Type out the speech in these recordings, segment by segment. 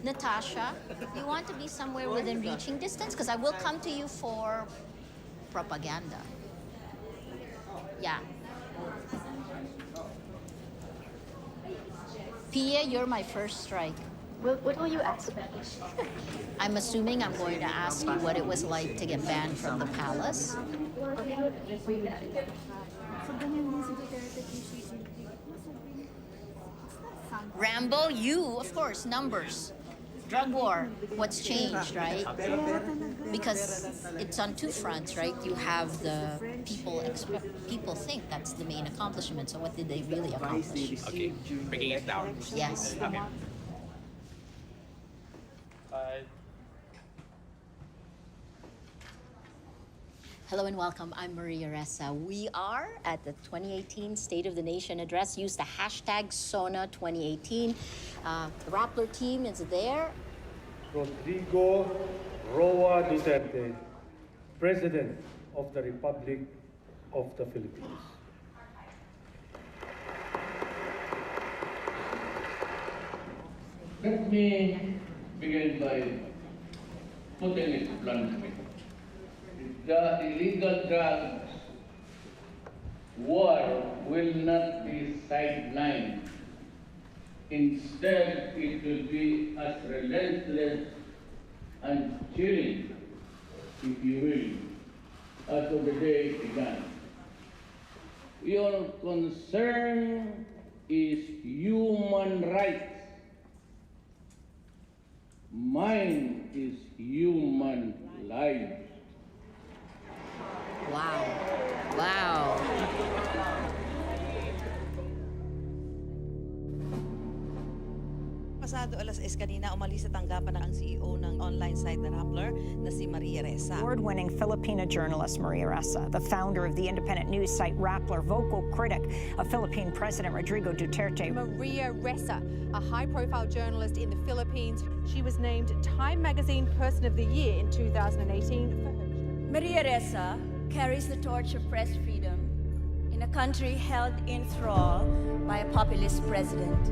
Natasha, you want to be somewhere within reaching distance? Because I will come to you for propaganda. Yeah. Pia, you're my first strike. What will you ask? I'm assuming I'm going to ask you what it was like to get banned from the palace. Rambo, you, of course, numbers. Drug war, what's changed, right? Because it's on two fronts, right? You have the people think that's the main accomplishment. So what did they really accomplish? Okay, breaking it down. Yes. Okay. Hello and welcome. I'm Maria Ressa. We are at the 2018 State of the Nation address. Use the hashtag SONA2018. The Rappler team is there. Rodrigo Roa Duterte, President of the Republic of the Philippines. Let me begin by putting it bluntly. The illegal drugs war will not be sidelined. Instead, it will be as relentless and chilling, if you will, as of the day it began. Your concern is human rights. Mine is human lives. Wow. Wow. Pasado alas 6 kanina, umalis sa tanggapan ng CEO ng online site na Rappler na si Maria Ressa. Award-winning Filipina journalist Maria Ressa, the founder of the independent news site Rappler, vocal critic of Philippine President Rodrigo Duterte. Maria Ressa, a high-profile journalist in the Philippines. She was named Time Magazine Person of the Year in 2018 for her. Maria Ressa carries the torch of press freedom in a country held in thrall by a populist president.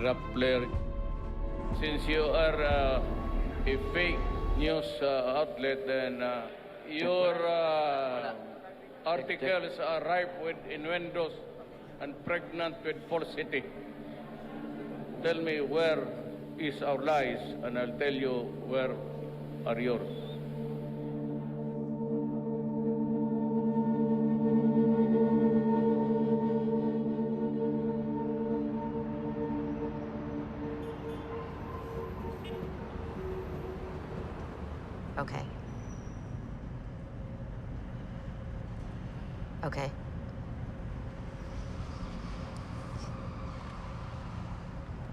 Rappler, since you are a fake news outlet, then your articles are ripe with innuendos and pregnant with falsity. Tell me where is our lies, and I'll tell you where are yours. Okay. Okay.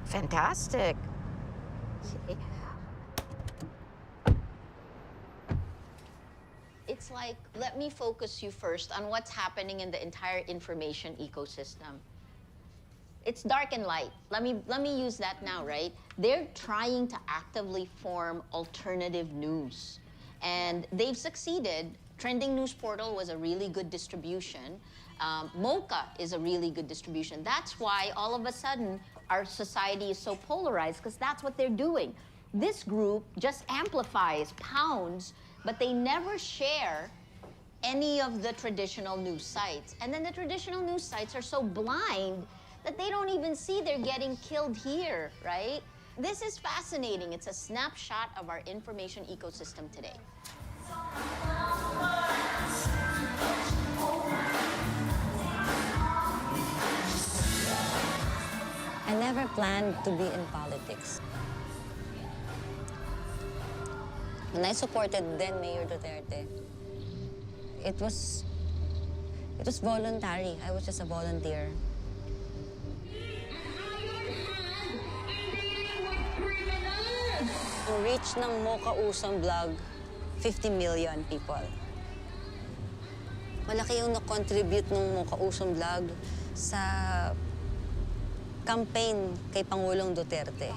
Fantastic. It's like, let me focus you first on what's happening in the entire information ecosystem. It's dark and light. Let me use that now, right? They're trying to actively form alternative news. And they've succeeded. Trending News Portal was a really good distribution. Mocha is a really good distribution. That's why all of a sudden our society is so polarized, because that's what they're doing. This group just amplifies, pounds, but they never share any of the traditional news sites. And then the traditional news sites are so blind that they don't even see they're getting killed here, right? This is fascinating. It's a snapshot of our information ecosystem today. I never planned to be in politics. When I supported then Mayor Duterte, it was voluntary. I was just a volunteer. Ang reach ng Mocha Usong Vlog, 50 million people. Malaki yung na-contribute ng Mocha Usong Vlog sa campaign kay Pangulong Duterte.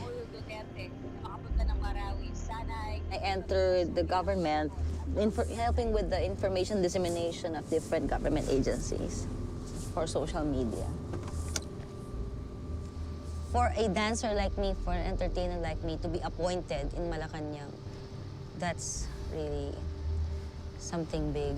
Makapunta ng Marawi, Sanay. I entered the government helping with the information dissemination of different government agencies for social media. For a dancer like me, for an entertainer like me, to be appointed in Malacanang, that's really something big.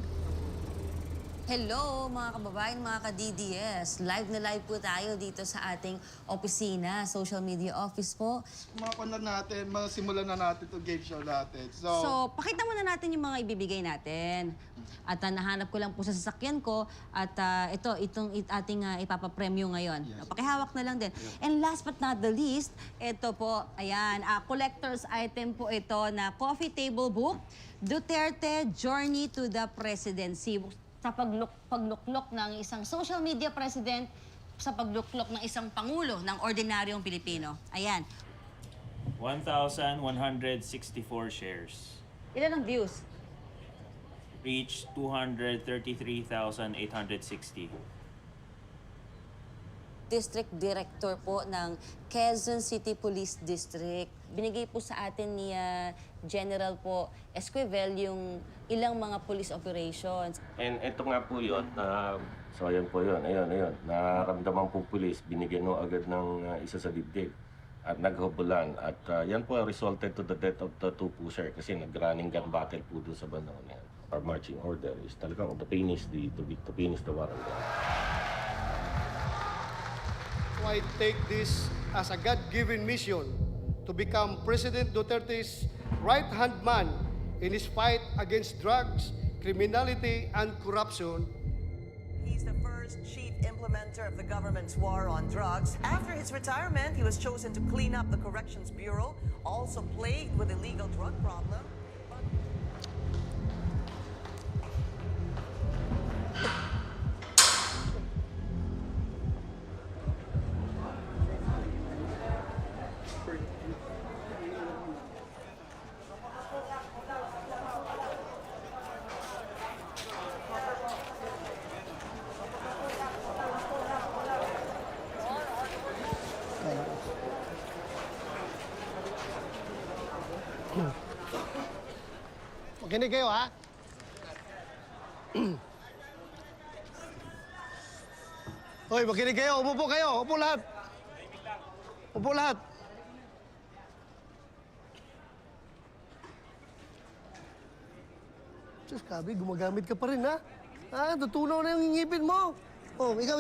Hello, mga kababayan, mga ka-DDS. Live na live po tayo dito sa ating opisina, social media office po. Simulan na natin itong game show natin. So, pakita muna natin yung mga ibibigay natin. At nahanap ko lang po sa sasakyan ko at itong ating ipapapremyo ngayon. Yes. Pakihawak na lang din. And last but not the least, ito po, ayan, collector's item po ito na coffee table book, Duterte Journey to the Presidency. Sa pagluklok ng isang social media president, sa pagluklok ng isang pangulo ng ordinaryong Pilipino. Ayan. 1,164 shares. Ilan ang views? Reached 233,860. District Director po ng Quezon City Police District. Binigay po sa atin ni General po Esquivel yung ilang mga police operations. And ito nga po yun, so ayan po yun, ayun. Nararamdaman po pulis, binigyan mo agad ng isa sa dibdib at naghubulan. At yan po resulted to the death of the two pusher kasi nag-running gun battle po doon sa bandang na yan. Our marching order is talagang to finish the war on them. I take this as a God-given mission to become President Duterte's right-hand man in his fight against drugs, criminality, and corruption. He's the first chief implementer of the government's war on drugs. After his retirement, he was chosen to clean up the Corrections Bureau, also plagued with illegal drug problem. Makinig kayo, ha? Hoy, makinig kayo. Umupo kayo. Upo lahat. Upo lahat. Diyos, Kabi, gumagamit ka pa rin, ha? Tutunaw na yung ngipin mo. Oh, ikaw.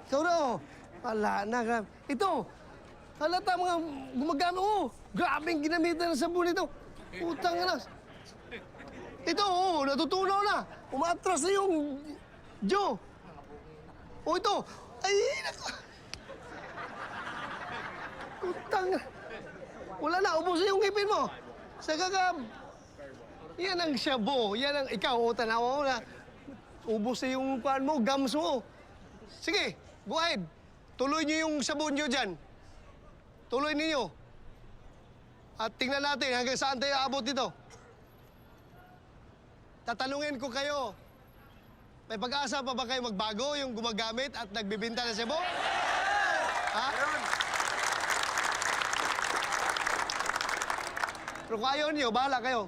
Ikaw na, oh. Wala na. Ito, halata mga gumagamit. Oh, grabing ginamitan ng sabon ito. Utang na. Ito, oh, natutunaw na. Umatras na yung Joe. Oh, ito. Ay, naku. Utang na. Wala na, ubos na yung ngipin mo. Sa kakab. Yan ang shabu. Yan ang ikaw, o tanawa mo na. Ubos na yung kuhan mo, gums mo. Sige, go ahead. Tuloy niyo yung sabon niyo dyan. Tuloy ninyo. At tingnan natin hanggang saan tayo aabot dito. Tatanungin ko kayo, may pag-asa pa ba kayo magbago yung gumagamit at nagbibinta ng sebo? Ha? Pero kung ayaw niyo, bahala kayo.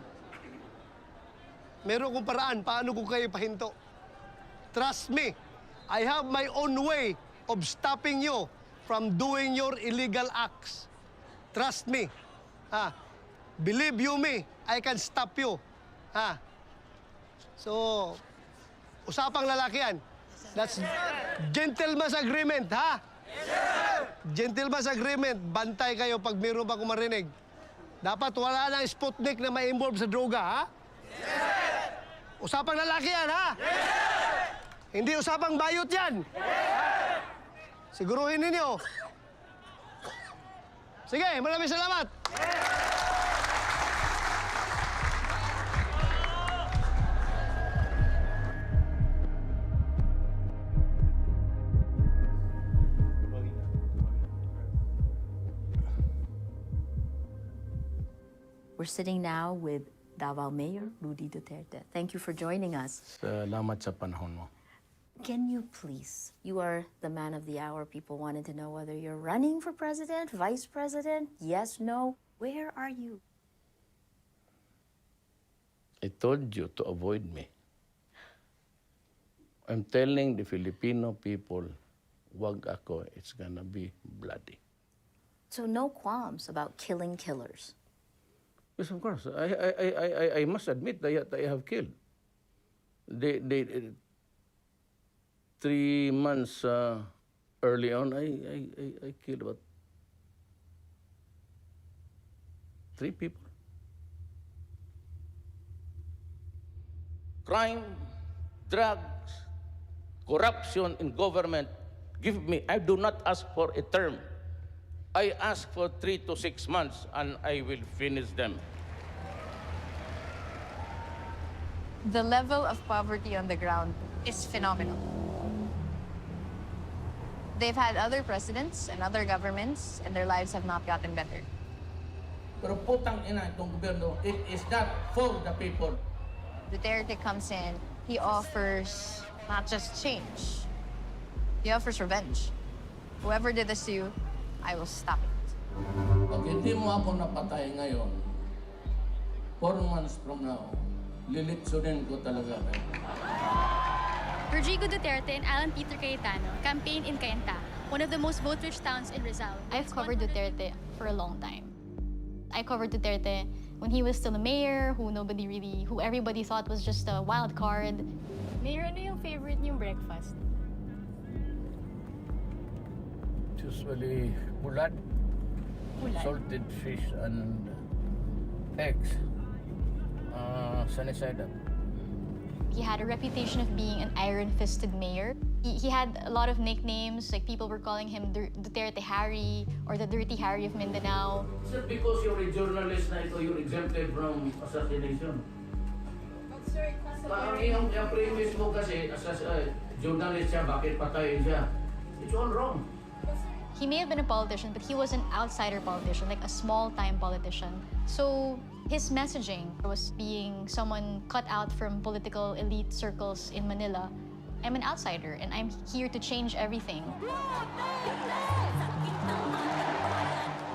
Meron kong paraan paano ko kayo pahinto. Trust me, I have my own way of stopping you from doing your illegal acts. Trust me. Ha? Believe you me, I can stop you. Ha? So, usapang lalaki yan. That's gentleman's agreement, ha? Gentleman's agreement. Bantay kayo pag mayroon pa kumarinig. Dapat wala nang Sputnik na may involve sa droga, ha? Usapang lalaki yan, ha? Hindi usapang bayot yan. Siguruhin ninyo. Sige, maraming salamat. We're sitting now with Davao Mayor Rudy Duterte. Thank you for joining us. Salamat sa panahon mo. Can you please, you are the man of the hour. People wanted to know whether you're running for president, vice president, yes, no. Where are you? I told you to avoid me. I'm telling the Filipino people, wag ako, it's gonna be bloody. So no qualms about killing killers. Yes, of course. I must admit that I have killed. They 3 months early on, I killed about 3 people. Crime, drugs, corruption in government. Give me, I do not ask for a term. I ask for 3 to 6 months and I will finish them. The level of poverty on the ground is phenomenal. They've had other presidents and other governments, and their lives have not gotten better. Pero putang ina itong gobyerno, it is not for the people. Duterte comes in, he offers not just change, he offers revenge. Whoever did this to you, I will stop it. Pag hindi mo ako napatay ngayon, 4 months from now, lilitsunin ko talaga kayo. Rodrigo Duterte and Alan Peter Cayetano campaigned in Cainta, one of the most vote-rich towns in Rizal. I've covered Duterte for a long time. I covered Duterte when he was still a mayor, who everybody thought was just a wild card. Mayor, ano yung favorite niyong breakfast? Usually, bulat, salted fish, and eggs. Sunny side up. He had a reputation of being an iron-fisted mayor. He had a lot of nicknames, like people were calling him Duterte Harry or the Dirty Harry of Mindanao. Is it because you're a journalist na ito, you're exempted from assassination? Parang yung premise mo kasi, journalist siya, bakit patayin siya? It's all wrong. He may have been a politician, but he was an outsider politician, like a small-time politician. So his messaging was being someone cut out from political elite circles in Manila. I'm an outsider, and I'm here to change everything.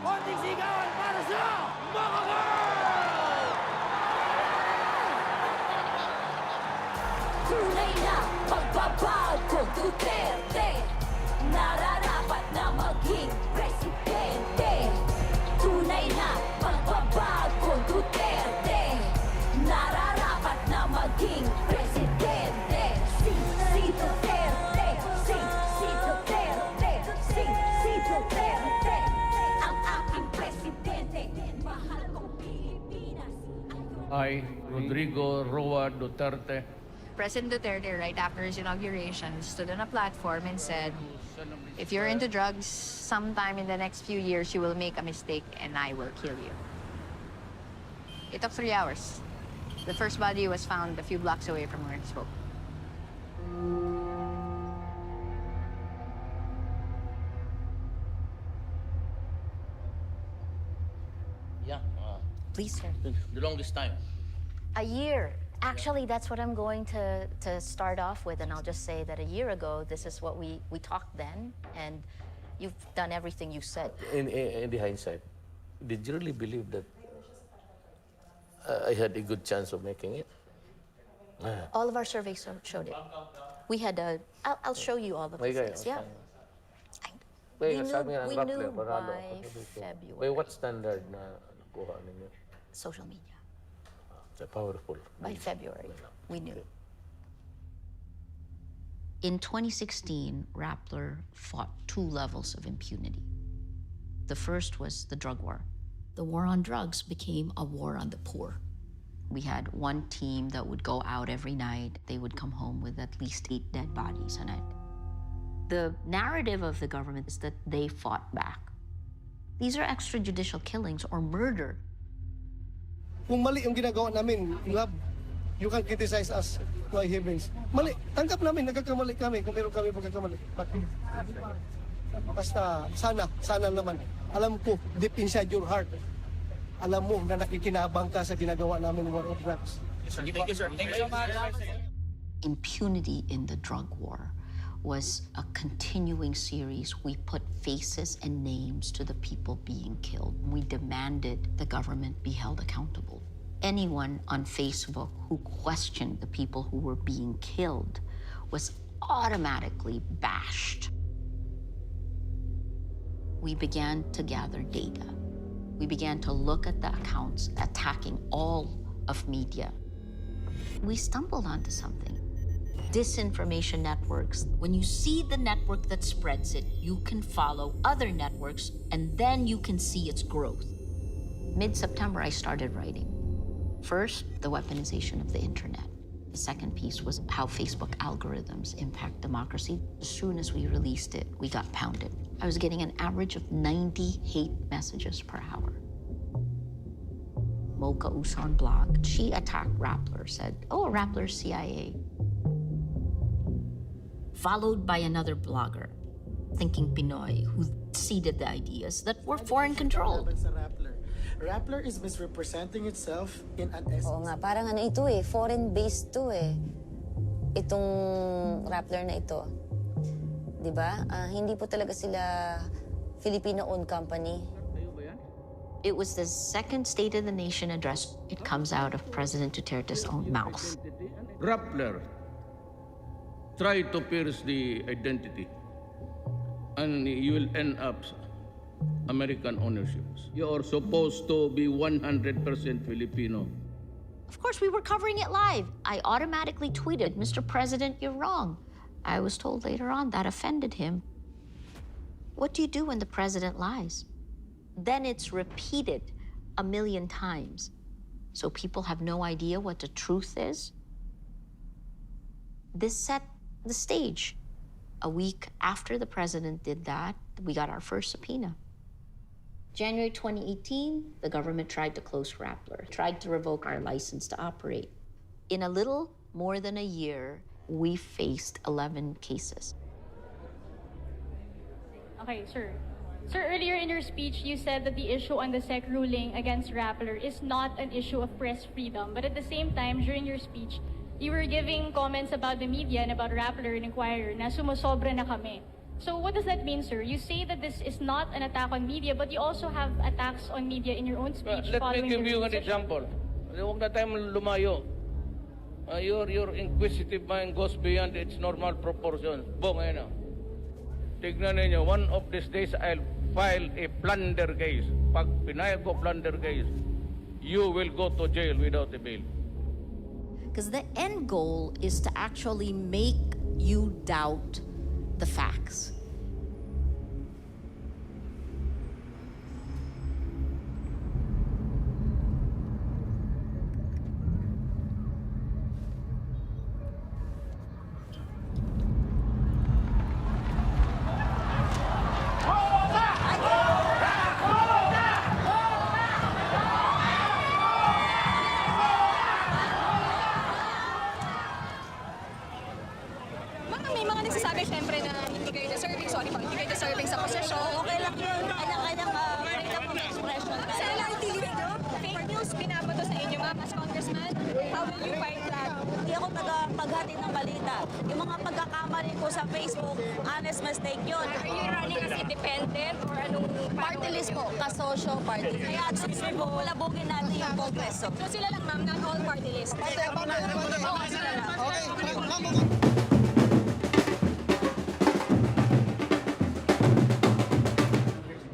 Konting sigawan para sa mga girl! Tunay na pagbabago Duterte, nararapat na maging presidente. Tunay na pagbabago Duterte, nararapat na maging presidente. Si Duterte, si Duterte, si Duterte, ang aking presidente. Mahal kong Pilipinas. I, Rodrigo Roa Duterte, President Duterte, right after his inauguration, stood on a platform and said, if you're into drugs, sometime in the next few years, you will make a mistake and I will kill you. It took 3 hours. The first body was found a few blocks away from where he spoke. yeah, Please, sir. the longest time. A year. Actually, that's what I'm going to start off with, and I'll just say that a year ago, this is what we talked then, and you've done everything you said. In the hindsight, did you really believe that I had a good chance of making it? All of our surveys showed it. We had a, I'll show you all of the things, yeah. We knew by February. By what standard na nakuha ninyo? Social media. Powerful. By February, we knew. In 2016, Rappler fought 2 levels of impunity. The first was the drug war. The war on drugs became a war on the poor. We had one team that would go out every night. They would come home with at least 8 dead bodies a night. The narrative of the government is that they fought back. These are extrajudicial killings or murder. Kung mali yung ginagawa namin, you can criticize us, my heavens. Mali, tanggap namin, nagkakamali kami kung meron kami pagkakamali. Basta, sana naman. Alam ko, deep inside your heart, alam mo na nakikinabang ka sa ginagawa namin war on drugs. Thank you, sir. Thank you so much. Impunity in the drug war was a continuing series. We put faces and names to the people being killed. We demanded the government be held accountable. Anyone on Facebook who questioned the people who were being killed was automatically bashed. We began to gather data. We began to look at the accounts attacking all of media. We stumbled onto something. Disinformation networks. When you see the network that spreads it, you can follow other networks, and then you can see its growth. Mid-September, I started writing. First, the weaponization of the internet. The second piece was how Facebook algorithms impact democracy. As soon as we released it, we got pounded. I was getting an average of 90 hate messages per hour. Mocha Uson blog, she attacked Rappler, said, oh, Rappler's CIA. Followed by another blogger, Thinking Pinoy, who seeded the ideas that were foreign-controlled. Rappler is misrepresenting itself in an Oo nga, parang ano ito eh, foreign-based to eh. Itong Rappler na ito. Di ba? Hindi po talaga sila Filipino-owned company. It was the second State of the Nation address. It comes out of President Duterte's own mouth. Rappler tried to pierce the identity, and you will end up American ownerships. You are supposed to be 100% Filipino. Of course, we were covering it live. I automatically tweeted, Mr. President, you're wrong. I was told later on that offended him. What do you do when the president lies? Then it's repeated 1 million times. So people have no idea what the truth is. This set the stage. A week after the president did that, we got our first subpoena. January 2018, the government tried to close Rappler, tried to revoke our license to operate. In a little more than a year, we faced 11 cases. Okay, sir. Sir, earlier in your speech, you said that the issue on the SEC ruling against Rappler is not an issue of press freedom. But at the same time, during your speech, you were giving comments about the media and about Rappler and Inquirer na sumusobra na kami. So what does that mean, sir? You say that this is not an attack on media, but you also have attacks on media in your own speech. Let me give you an example. Huwag na tayo lumayo. Your inquisitive mind goes beyond its normal proportions. Boom, ayun na. Tignan ninyo, one of these days I'll file a plunder case. Pag pinayag ko plunder case, you will go to jail without a bail. Because the end goal is to actually make you doubt the facts. May mga nagsasabi syempre na hindi kayo deserving, hindi kayo deserving sa posisyon. Okay lang yun. Kanya-kanyang freedom of expression. Sa LRTV nyo, fake news binabato sa inyo, ma'am, as congressman. How will you fight that? Hindi ako tagapaghatid ng balita. Yung mga pagkakamali ko sa Facebook, honest mistake yun. Are you running as independent or anong Party list po, kasosyo party. Kaya at susunod po, labugin natin yung Kongreso. So sila lang, ma'am, not all party list. Oo, sila lang.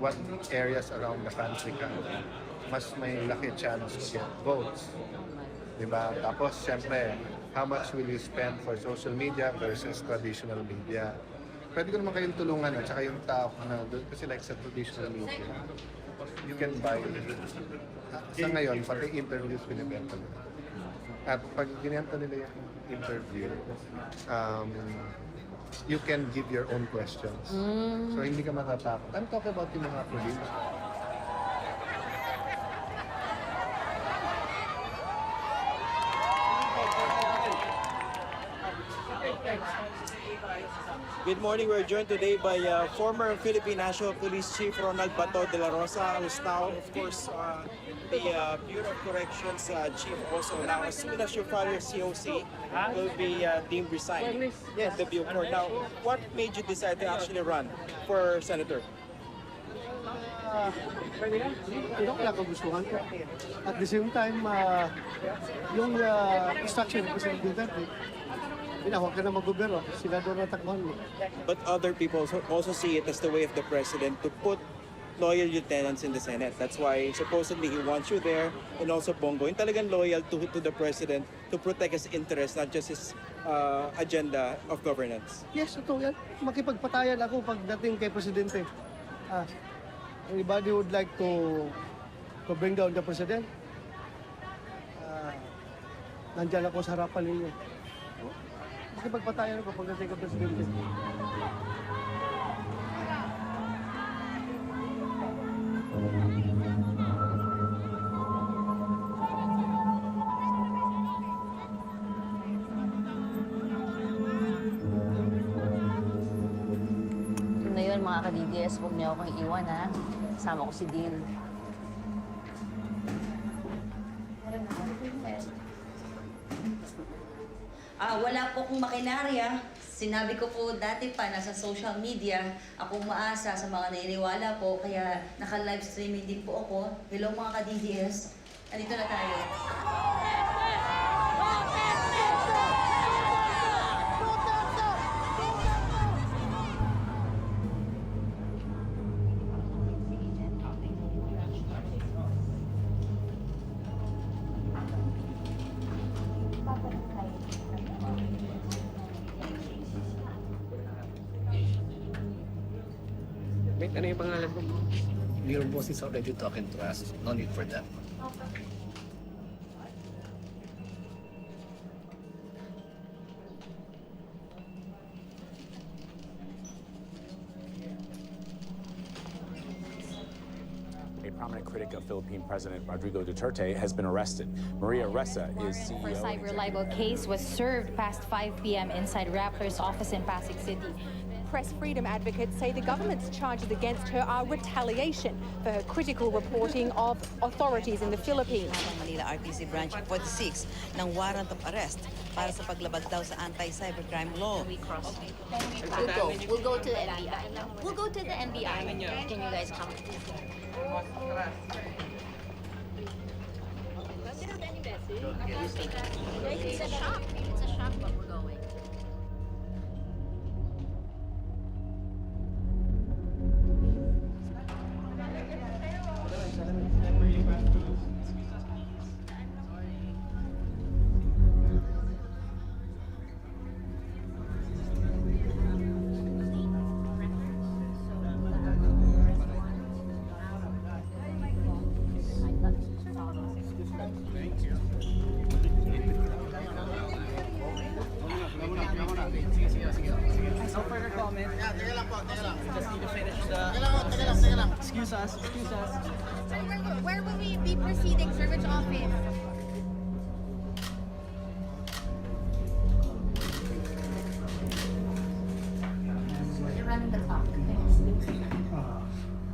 What areas around the country ka mas may laki chance to get votes. Diba? Tapos, syempre, how much will you spend for social media versus traditional media? Pwede ko naman kayong tulungan at saka yung tao na doon kasi like sa traditional media, you can buy. Sa ngayon, pati interviews binibenta nila. At pag ginenta nila yung interview, you can give your own questions. So hindi ka matatakot. I'm talking about yung mga province. Good morning. We're joined today by former Philippine National Police Chief Ronald Bato de la Rosa, who's now, of course, the Bureau of Corrections Chief also. Now, as soon as you file your COC, will be deemed resigned from the Bureau. Now, what made you decide to actually run for Senator? Ito ko lang kagustuhan ko. At the same time, yung instruction ng President Duterte, huwag ka na mag-gobyerno, senador na takbuhan mo. But other people also see it as the way of the President to put loyal lieutenants in the Senate. That's why supposedly he wants you there, and also Bongo, yung talagang loyal to the President to protect his interests, not just his agenda of governance. Yes, ito yan. Makipagpatayan ako pagdating kay Presidente. Anybody would like to bring down the President? Nandiyan ako sa harapan ninyo. Makipagpatayan ako pagdating kay Presidente. Na yun, mga ka-DDS, huwag niyo akong iwan, ha? Kasama ko si Dean. Wala po akong makinarya. Sinabi ko po dati pa, nasa social media, akong maasa sa mga naniniwala po, kaya naka-live streaming din po ako. Hello mga ka-DDS, andito na tayo. Wait, ano yung pangalan mo? Your boss is already talking to us. No need for that. A prominent critic of Philippine President Rodrigo Duterte has been arrested. Maria Ressa is CEO. For cyber libel case was served past 5 p.m. inside Rappler's office in Pasig City. Press freedom advocates say the government's charges against her are retaliation for her critical reporting of authorities in the Philippines. Manila RTC Branch 46 ng warrant of arrest para sa paglabag daw sa anti-cybercrime law. We'll go to the NBI. We'll go to the NBI. Can you guys come? It's a shock. It's a shock, but we're going. No further comment. Teka lang po, teka lang. Just need to finish the... Teka lang. Excuse us. Where will we be proceeding, sir? Which office? You're running the clock.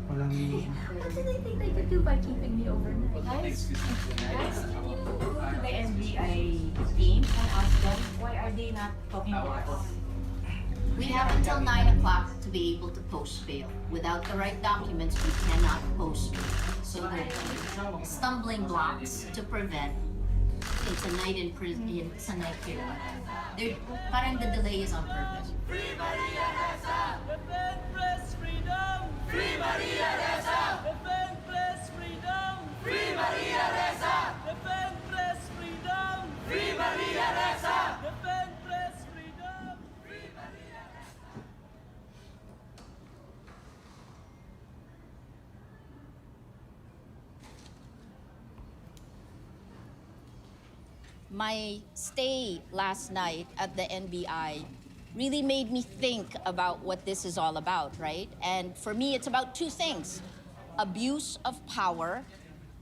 What did they think they could do by keeping me overnight? Guys, can you go to the NBI team and ask them why are they not talking to us? We have until 9 o'clock to be able to post bail. Without the right documents, we cannot post bail. So there are stumbling blocks to prevent. It's a night in prison. It's a night here. Parang the delay is on purpose. Free Maria Ressa! Defend press freedom! Free Maria Ressa! Defend press freedom! Free Maria Ressa! Defend press freedom! Free Maria Ressa! Defend press freedom! Free Maria Ressa! My stay last night at the NBI really made me think about what this is all about, right? And for me, it's about two things: abuse of power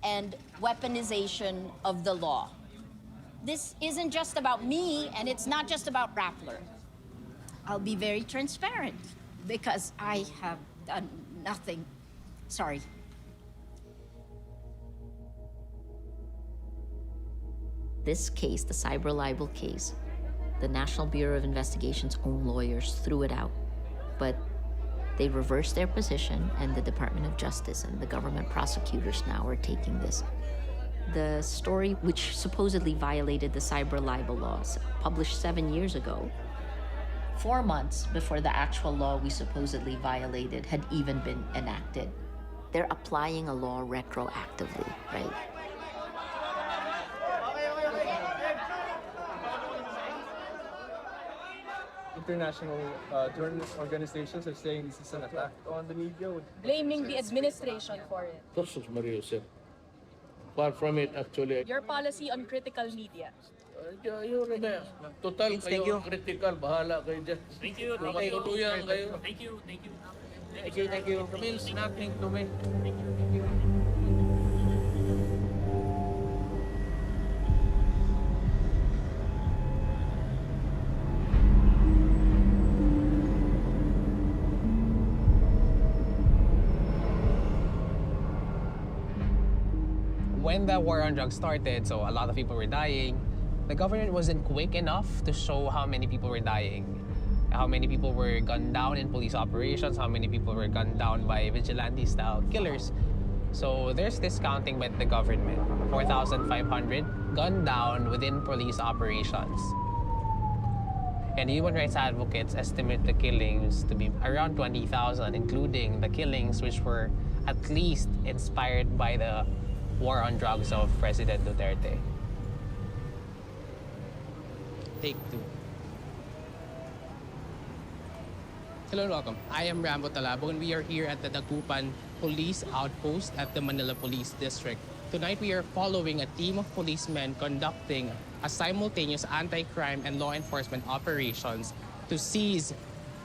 and weaponization of the law. This isn't just about me, and it's not just about Rappler. I'll be very transparent because I have done nothing. Sorry. This case, the cyber libel case, the National Bureau of Investigation's own lawyers threw it out. But they reversed their position, and the Department of Justice and the government prosecutors now are taking this. The story, which supposedly violated the cyber libel laws, published 7 years ago, 4 months before the actual law we supposedly violated had even been enacted. They're applying a law retroactively, right? International journalist organizations are saying this is an attack on the media. Blaming the administration for it. Versus Mario said. Far from it, actually. Your policy on critical media. You remember, total kayo critical, bahala kayo dyan. Thank you. Tuluyan kayo. Thank you. Thank you. Thank you. It means nothing to me. When the war on drugs started, so a lot of people were dying, the government wasn't quick enough to show how many people were dying. How many people were gunned down in police operations, how many people were gunned down by vigilante-style killers. So there's discounting by the government. 4,500 gunned down within police operations. And human rights advocates estimate the killings to be around 20,000, including the killings which were at least inspired by the war on drugs of President Duterte. Take 2. Hello and welcome. I am Rambo Talabo and we are here at the Dagupan Police Outpost at the Manila Police District. Tonight we are following a team of policemen conducting a simultaneous anti-crime and law enforcement operations to seize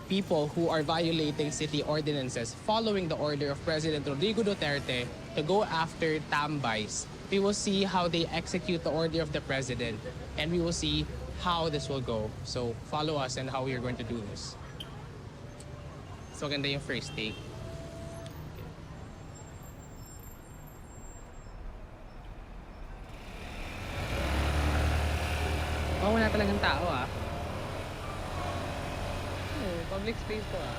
people who are violating city ordinances following the order of President Rodrigo Duterte to go after tambays. We will see how they execute the order of the president, and we will see how this will go. So follow us and how we are going to do this. So ganda yung first take. Oh, wala talagang tao ah. Public space to ah.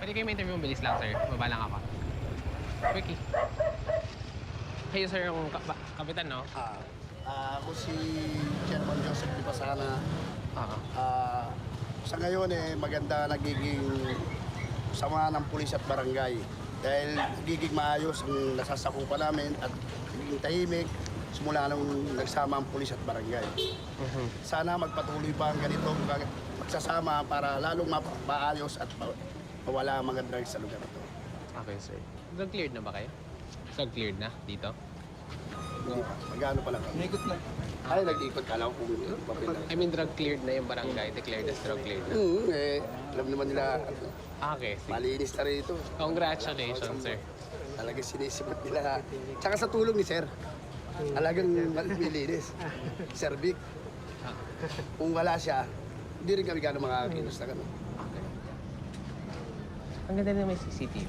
Pwede kayo may interview, bilis lang sir. Baba lang ako. Quickie. Kayo sir yung kapitan, no? Ako si Chairman Joseph Di Pasana. Sa ngayon maganda nagiging sama ng pulis at barangay. Dahil nagiging maayos ang nasasakupan namin at nagiging tahimik simula nung nagsama ang pulis at barangay. Sana magpatuloy pa ang ganito magsasama para lalong maayos at mawala ang mga drugs sa lugar ito. Okay, sir. Drug cleared na ba kayo? Drug cleared na dito? Magano pa lang kami? Nag-ikot na. Ay, nag-ikot ka lang kung papel. I mean, drug cleared na yung barangay. Declared as drug cleared na. Alam naman nila. Okay. Malinis na rin ito. Congratulations, sir. Talaga sinisipat nila. Tsaka sa tulong ni sir. Talagang malinis. Sir Vic. Kung wala siya, hindi rin kami gano'ng makakilos na gano'n. Ang ganda na may CCTV.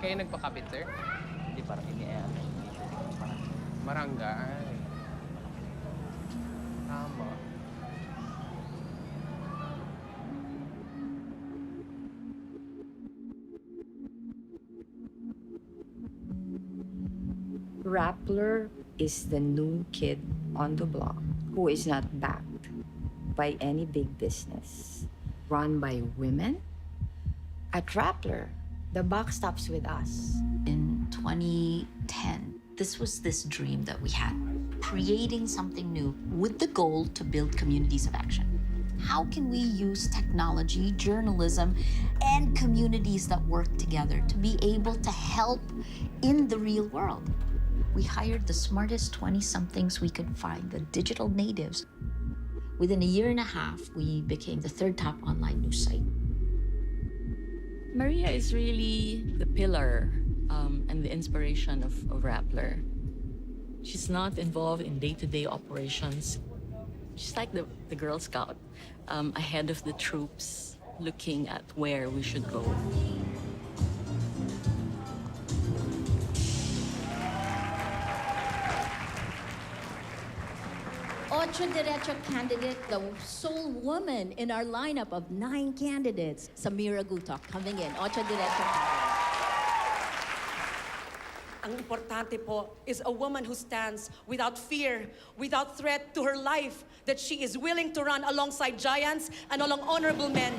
Kayo nagpakabit, sir? Hindi, parang iniayan. Barangay. Tama. Rappler is the new kid on the block who is not backed by any big business, run by women. At Rappler, the buck stops with us. In 2010, this was this dream that we had, creating something new with the goal to build communities of action. How can we use technology, journalism, and communities that work together to be able to help in the real world? We hired the smartest 20-somethings we could find, the digital natives. Within a year and a half, we became the third top online news site. Maria is really the pillar and the inspiration of Rappler. She's not involved in day-to-day operations. She's like the Girl Scout, ahead of the troops, looking at where we should go. Ocho Derecho candidate, the sole woman in our lineup of 9 candidates, Samira Gutok, coming in. Ocho Derecho candidate. Ang importante po is a woman who stands without fear, without threat to her life, that she is willing to run alongside giants and along honorable men.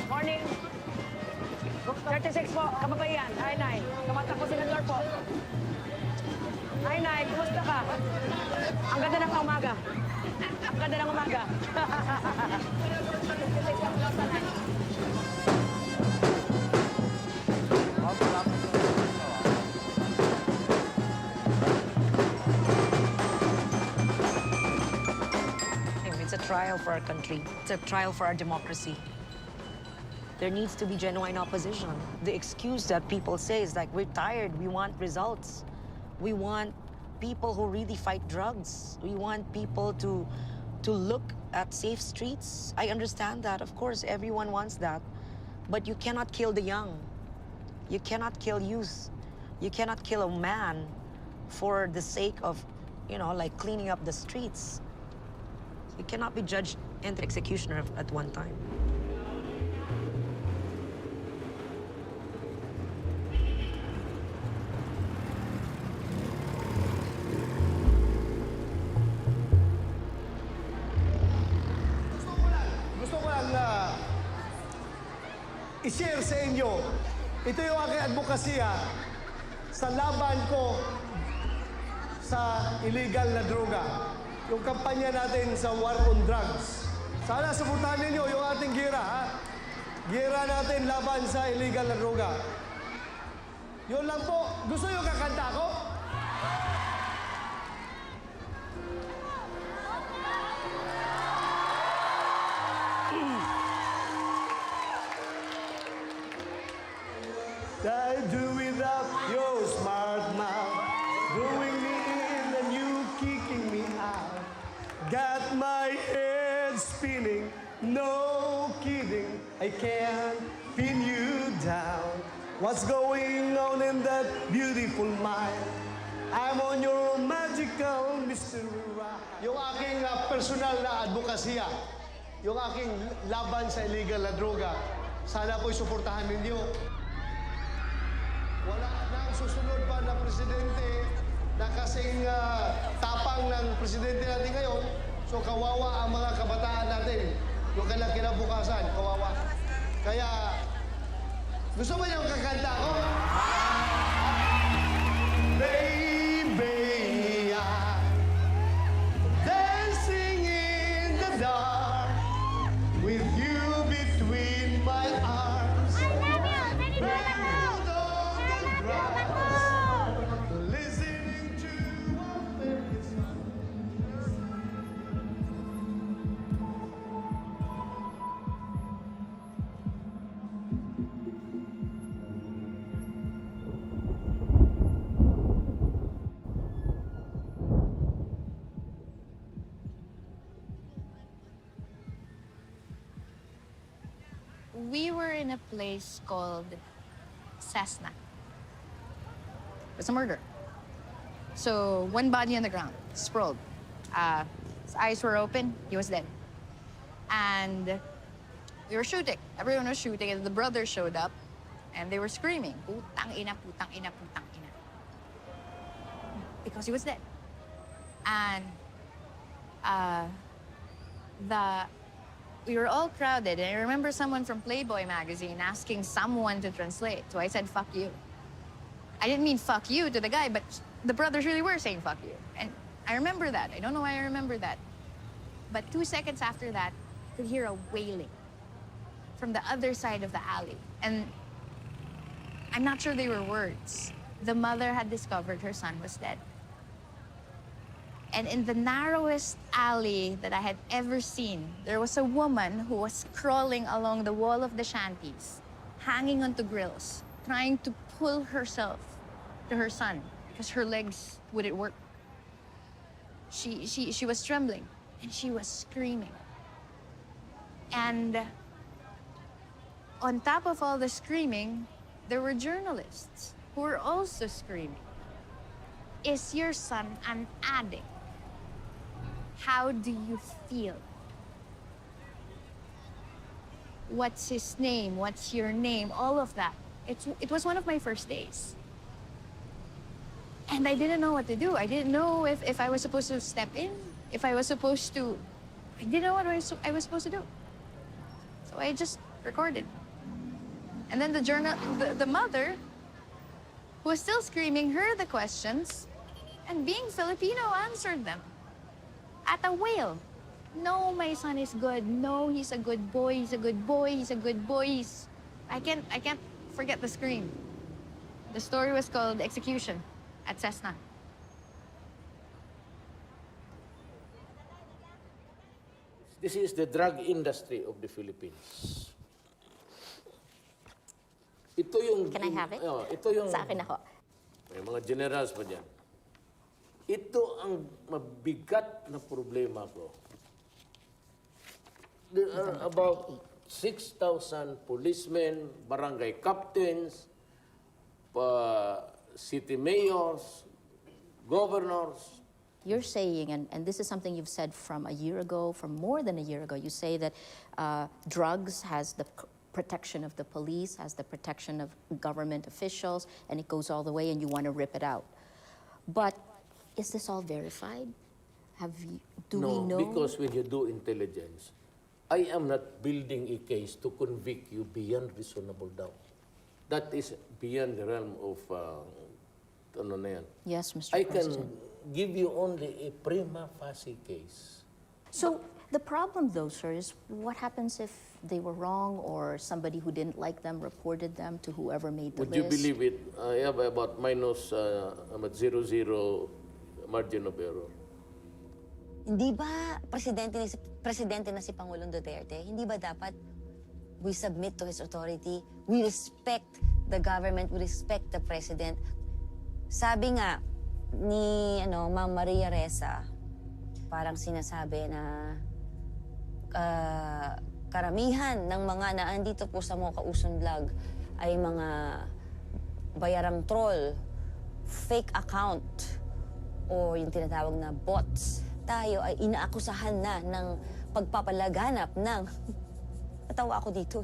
Morning. 36 po, kababayan. I-9. Tumatakbo senador po. I-9, kumusta ka? Ang ganda ng umaga. Ang ganda ng umaga. It's a trial for our country. It's a trial for our democracy. There needs to be genuine opposition. The excuse that people say is like, we're tired, we want results. We want people who really fight drugs. We want people to look at safe streets. I understand that, of course, everyone wants that. But you cannot kill the young. You cannot kill youth. You cannot kill a man for the sake of, you know, like cleaning up the streets. You cannot be judged and executioner at one time. Gusto ko lang i-share sa inyo, ito yung aking advokasya sa laban ko sa illegal na droga. Yung kampanya natin sa War on Drugs. Sana suportahan ninyo yung ating gira, ha? Gira natin laban sa illegal na droga. Yun lang po. Gusto yung kakanta ko? I do without your smart mouth, throwing me in and you kicking me out. Got my head spinning, no kidding, I can't pin you down. What's going on in that beautiful mind? I'm on your magical mystery ride. Yung aking personal na advokasya, yung aking laban sa illegal na droga, sana po'y suportahan ninyo. Wala nang susunod pa na presidente na kasing tapang ng presidente natin ngayon. So kawawa ang mga kabataan natin. Yung kanilang kinabukasan, kawawa. Kaya, gusto mo yung kakanta ko? Baby, I'm dancing in the dark with you between my arms. I love you! Listening to our favorite song. We were in a place called Cessna. It's a murder. So one body on the ground, sprawled. His eyes were open, he was dead. And we were shooting. Everyone was shooting, and the brothers showed up, and they were screaming, putang ina, putang ina, putang ina. Because he was dead. And we were all crowded, and I remember someone from Playboy magazine asking someone to translate. So I said, fuck you. I didn't mean fuck you to the guy, but the brothers really were saying fuck you. And I remember that. I don't know why I remember that. But 2 seconds after that, I could hear a wailing. from the other side of the alley. And I'm not sure they were words. The mother had discovered her son was dead. And in the narrowest alley that I had ever seen, there was a woman who was crawling along the wall of the shanties, hanging onto grills, trying to pull herself to her son because her legs wouldn't work. She was trembling and she was screaming. And on top of all the screaming, there were journalists who were also screaming. Is your son an addict? How do you feel? What's his name? What's your name? All of that. It was one of my first days. And I didn't know what to do. I didn't know if I was supposed to step in, if I was supposed to... I didn't know what I was supposed to do. So I just recorded. And then the mother, who was still screaming, heard the questions, and being Filipino, answered them. At a wail. No, my son is good. No, he's a good boy. He's a good boy. He's a good boy. I can't forget the scream. The story was called Execution at Cessna. This is the drug industry of the Philippines. Ito yung... Can I have it? Ito yung... Sa akin ako. May mga generals pa dyan. Ito ang mabigat na problema ko. There are about 6,000 policemen, barangay captains, city mayors, governors. You're saying, and this is something you've said from a year ago, from more than a year ago, you say that drugs has the protection of the police, has the protection of government officials, and it goes all the way and you want to rip it out. But is this all verified? Do we know? No, because when you do intelligence, I am not building a case to convict you beyond reasonable doubt. That is beyond the realm of ano na yan. Yes, Mr. I President. can give you only a prima facie case. So the problem, though, sir, is what happens if they were wrong or somebody who didn't like them reported them to whoever made the Would list? you believe it? I have about minus 0.00 margin of error. Hindi ba presidente na si Pangulong Duterte, hindi ba dapat we submit to his authority, we respect the government, we respect the president? Sabi nga ni Ma'am Maria Ressa, parang sinasabi na karamihan ng mga naandito po sa Mocha Uson Vlog ay mga bayarang troll, fake account, o yung tinatawag na bots. Tayo ay inaakusahan na ng pagpapalaganap ng, natawa ako dito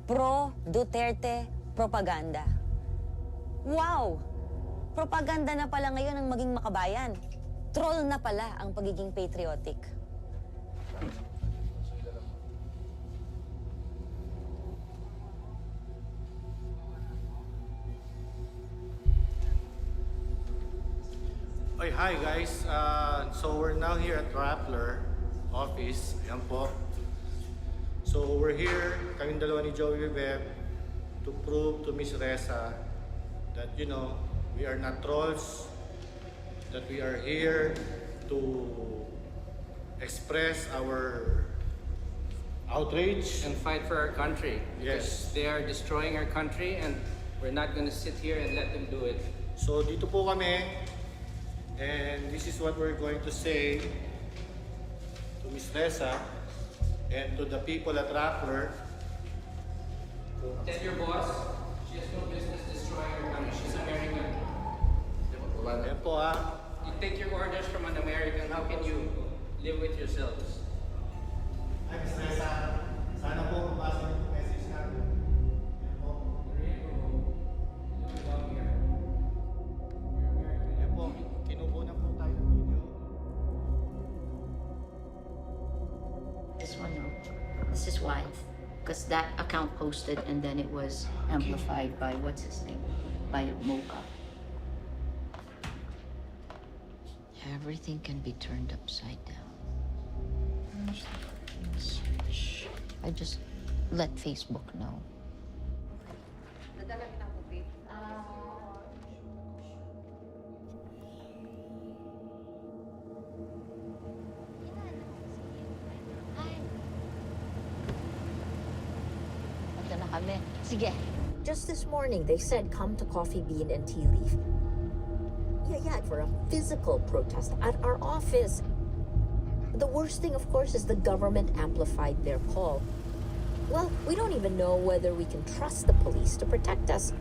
pro-Duterte propaganda. Wow! Propaganda na pala ngayon ang maging makabayan. Troll na pala ang pagiging patriotic. Oy, hi guys. So we're now here at Rappler office. Ayan po. So we're here, kaming dalawa ni Joey Webb, to prove to Miss Ressa that, you know, we are not trolls, that we are here to express our outrage and fight for our country. Yes. They are destroying our country and we're not going to sit here and let them do it. So dito po kami, and this is what we're going to say to Miss Ressa and to the people at Rappler. Tell your boss, she has no business destroying our country. She's American. Ayan po You take your orders from an American, how can you live with yourselves? Hi, Miss Ressa. Sana po mabasa niyo yung message natin. Ayan po. Ayan po. Kinukunan po tayo ng video. This one, no. This is why. Because that account posted and then it was amplified by, what's his name? By Mocha. Everything can be turned upside down. I just let Facebook know. Ito na kami. Sige. Just this morning, they said come to Coffee Bean and Tea Leaf. Yeah, for a physical protest at our office. The worst thing, of course, is the government amplified their call. Well, we don't even know whether we can trust the police to protect us.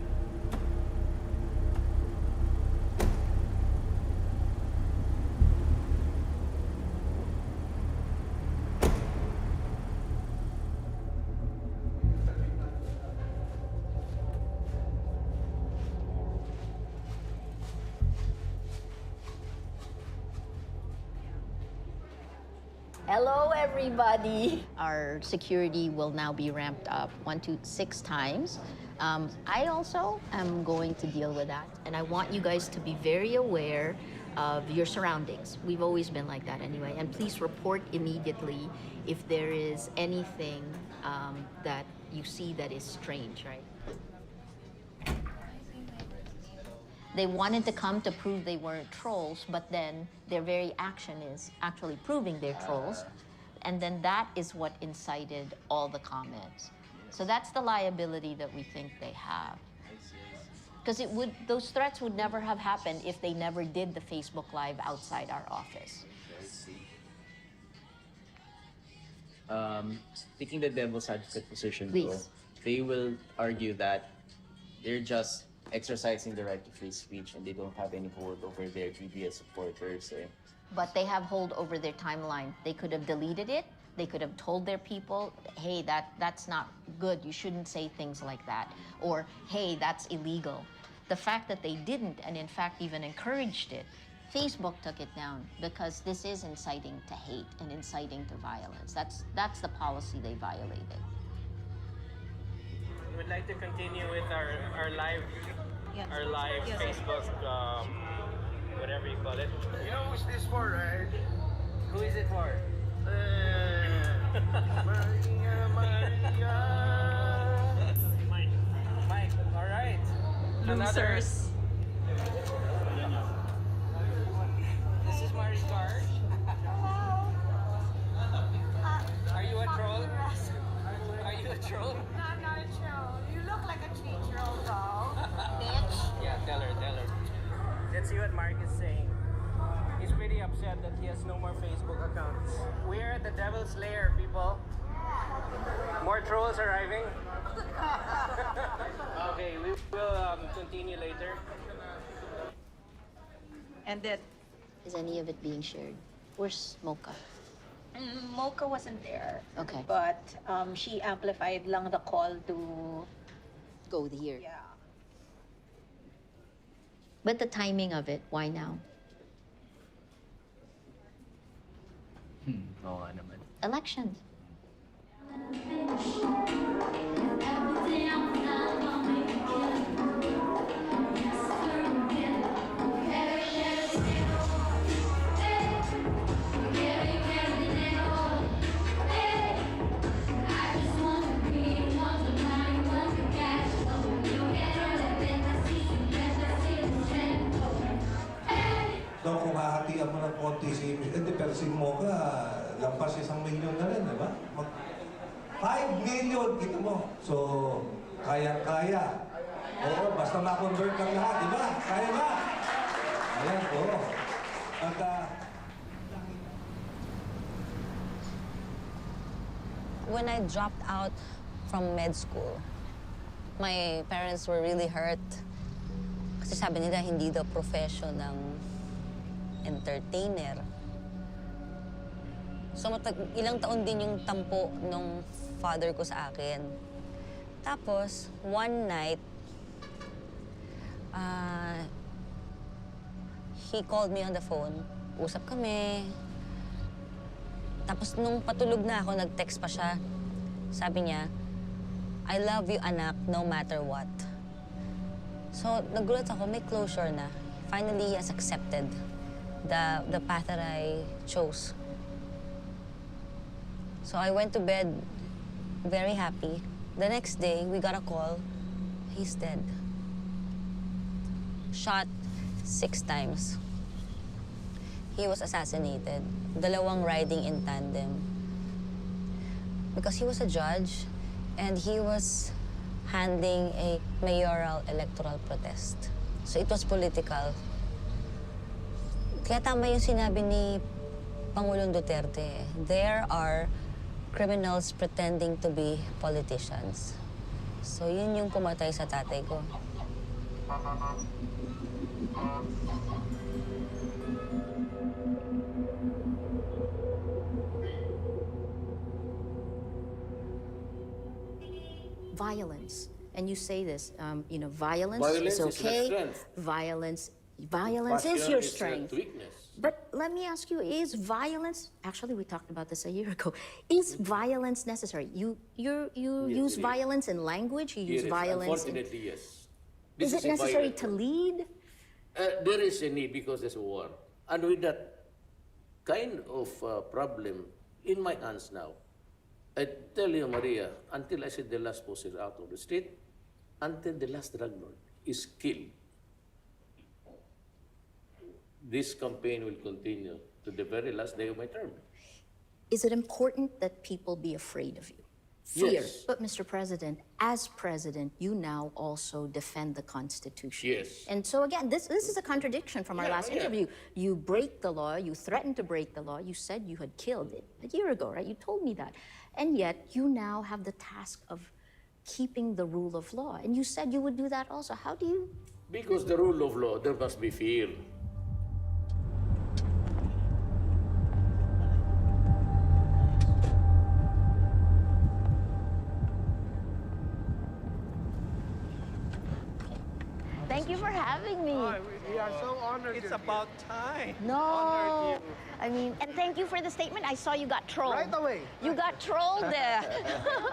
Hello, everybody. Our security will now be ramped up 1 to 6 times. I also am going to deal with that, and I want you guys to be very aware of your surroundings. We've always been like that anyway, and please report immediately if there is anything that you see that is strange, right? They wanted to come to prove they weren't trolls, but then their very action is actually proving they're trolls. And then that is what incited all the comments. So that's the liability that we think they have. Because those threats would never have happened if they never did the Facebook Live outside our office. Taking the devil's advocate position, Please. they will argue that they're just exercising the right to free speech and they don't have any hold over their BBS supporters. But they have hold over their timeline. They could have deleted it. They could have told their people, hey, that's not good. You shouldn't say things like that. Or, hey, that's illegal. The fact that they didn't, and in fact even encouraged it, Facebook took it down because this is inciting to hate and inciting to violence. That's the policy they violated. We would like to continue with our live Facebook, whatever you call it. You know who's this for, right? Who is it for? Maria. Mike, all right. Losers. This is my card. Are you a troll? Are you a troll? No, I'm not a troll. You look like a tree troll, though. Bitch. Yeah, tell her. Let's see what Mark is saying. He's pretty upset that he has no more Facebook accounts. We're at the Devil's Lair, people. More trolls arriving. Okay, we will continue later. And that Is any of it being shared? Where's Mocha? Mocha wasn't there. Okay. But she amplified lang the call to Go here. Yeah. But the timing of it, why now? Oo nga naman. Elections. So kung hahatian mo ng konti si pero si Mocha, lampas 1 milyon na rin, di ba? 5 million, kita mo. So, kaya-kaya. Oo, basta ma-convert ang lahat, di ba? Kaya ba? Ayan, oo. At, When I dropped out from med school, my parents were really hurt. Kasi sabi nila, hindi daw profession ng entertainer. So ilang taon din yung tampo nung father ko sa akin. Tapos, one night, he called me on the phone. Usap kami. Tapos nung patulog na ako, nag-text pa siya. Sabi niya, I love you, anak, no matter what. So, nagulat ako, may closure na. Finally, he has accepted the path that I chose. So I went to bed very happy. The next day, we got a call. He's dead. Shot 6 times. He was assassinated. Dalawang riding in tandem. Because he was a judge and he was handling a mayoral electoral protest. So it was political. Kaya tama yung sinabi ni Pangulong Duterte. There are criminals pretending to be politicians. So yun yung pumatay sa tatay ko. Violence. And you say this, violence Violence is is okay. not strength. Violence Passion is your is strength. weakness. But let me ask you, is violence, actually we talked about this a year ago, is violence necessary? You use it is. violence in language, you use Yes, violence in... unfortunately, yes. Is This it a necessary violent to war. lead? There is a need because there's a war. And with that kind of problem in my hands now, I tell you, Maria, until I see the last poster out of the street, until the last drug lord is killed, this campaign will continue to the very last day of my term. Is it important that people be afraid of you? Fear. Yes. But Mr. President, as president, you now also defend the Constitution. Yes. And so again, this is a contradiction from our last interview. You break the law, you threatened to break the law, you said you had killed it a year ago, right? You told me that. And yet you now have the task of keeping the rule of law. And you said you would do that also. How do you? Because the rule of law, there must be fear. Thank you for having me. We are so honored. It's about time. No. Honored you. I mean, and thank you for the statement. I saw you got trolled. Right away. You got trolled there.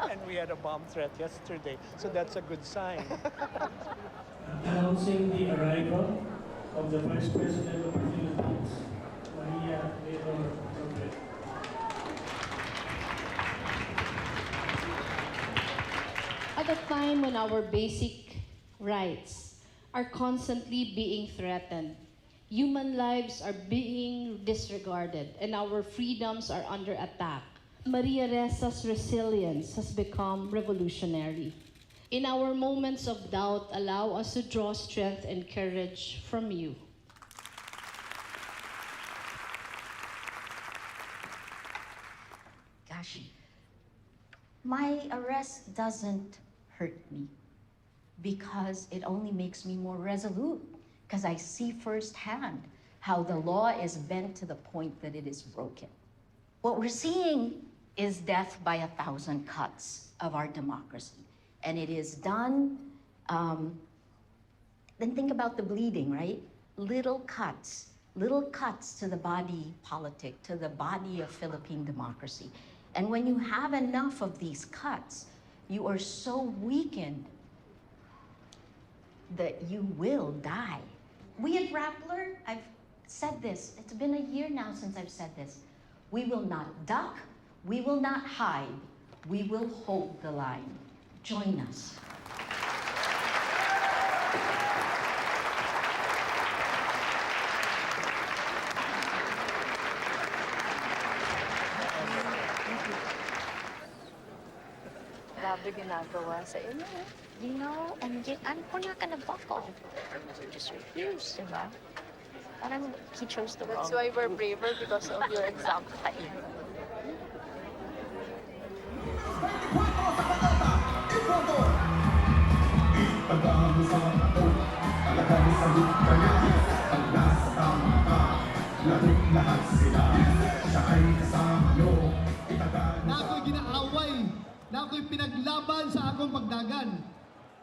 And we had a bomb threat yesterday, so that's a good sign. Announcing the arrival of the Vice President of the Philippines, Maria Leonor. At a time when our basic rights are constantly being threatened, human lives are being disregarded, and our freedoms are under attack, Maria Resa's resilience has become revolutionary. In our moments of doubt, allow us to draw strength and courage from you. Gosh, my arrest doesn't hurt me because it only makes me more resolute, because I see firsthand how the law is bent to the point that it is broken. What we're seeing is death by 1,000 cuts of our democracy. And it is done, then think about the bleeding, right? Little cuts to the body politic, to the body of Philippine democracy. And when you have enough of these cuts, you are so weakened that you will die. We at Rappler, I've said this, it's been a year now since I've said this. We will not duck, we will not hide, we will hold the line. Join us. Grabe ginagawa sa inyo. You know, and yet, ano po na ka na buckle? Just refuse, di ba? Parang he chose the wrong. That's why we're braver because of your example. Na ako'y ginaaway, na ako'y pinaglaban sa akong pagdagan.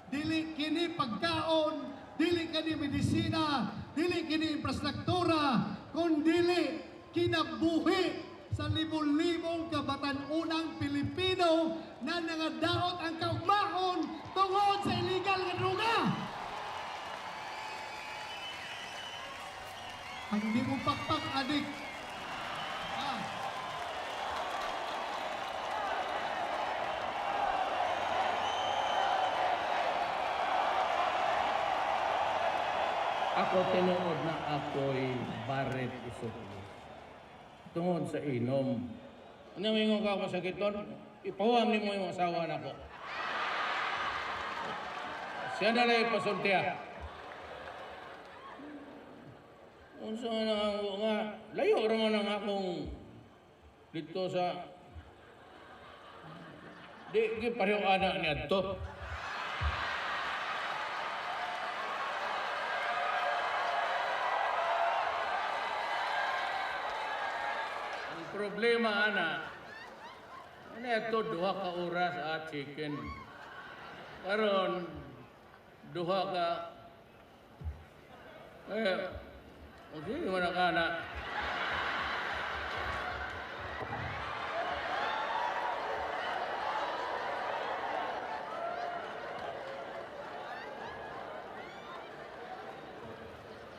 Dili kini pagkaon, dili kini medisina, dili kini infrastruktura, kung dili kinabuhi sa libong-libong kabatan-unang Pilipino na nangadaot ang kaugmaon tungod sa illegal nga droga. Ang hindi mo pakpak, adik. ako tinuod na ako'y baret isukli. Tungod sa inom. Ano mo yung ka masakiton? Ipawam ni mo yung asawa na ko. Siya na lang ipasultiya. Unsa na nga, layo raman ang akong dito sa... Di pareho anak niya to. Ang problema, ana, ano ito, duha ka oras at chicken. Karon, duha ka... Okay, mana ka na.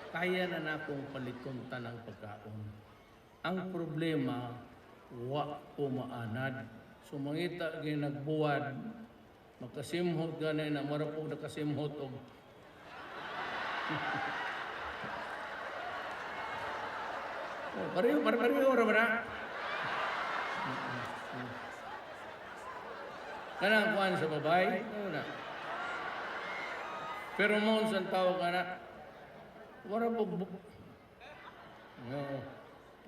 Kaya na nakong palituntan ng pagkaon. Ang problema, wa ko maanad. Sumangita gay nagbuwad, makasimhot ganay na marapog nakasimhot og pareho ra ba? Kanang kuan sa babay, una. Pheromones ang tawag kana. Wala po. No,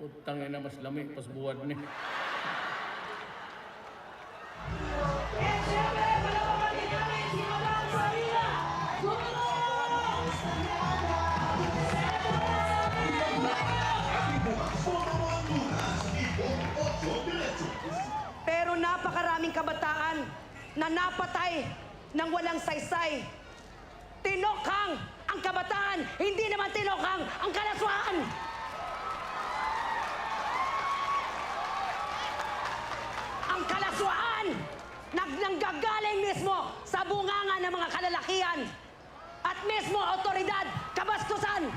putang ina mas lamig pas buwad ni. Pero napakaraming kabataan na napatay ng walang saysay. Tinokhang ang kabataan, hindi naman tinokhang ang kalaswaan. Ang kalaswaan, nanggagaling mismo sa bunganga ng mga kalalakihan at mismo otoridad, kabastusan.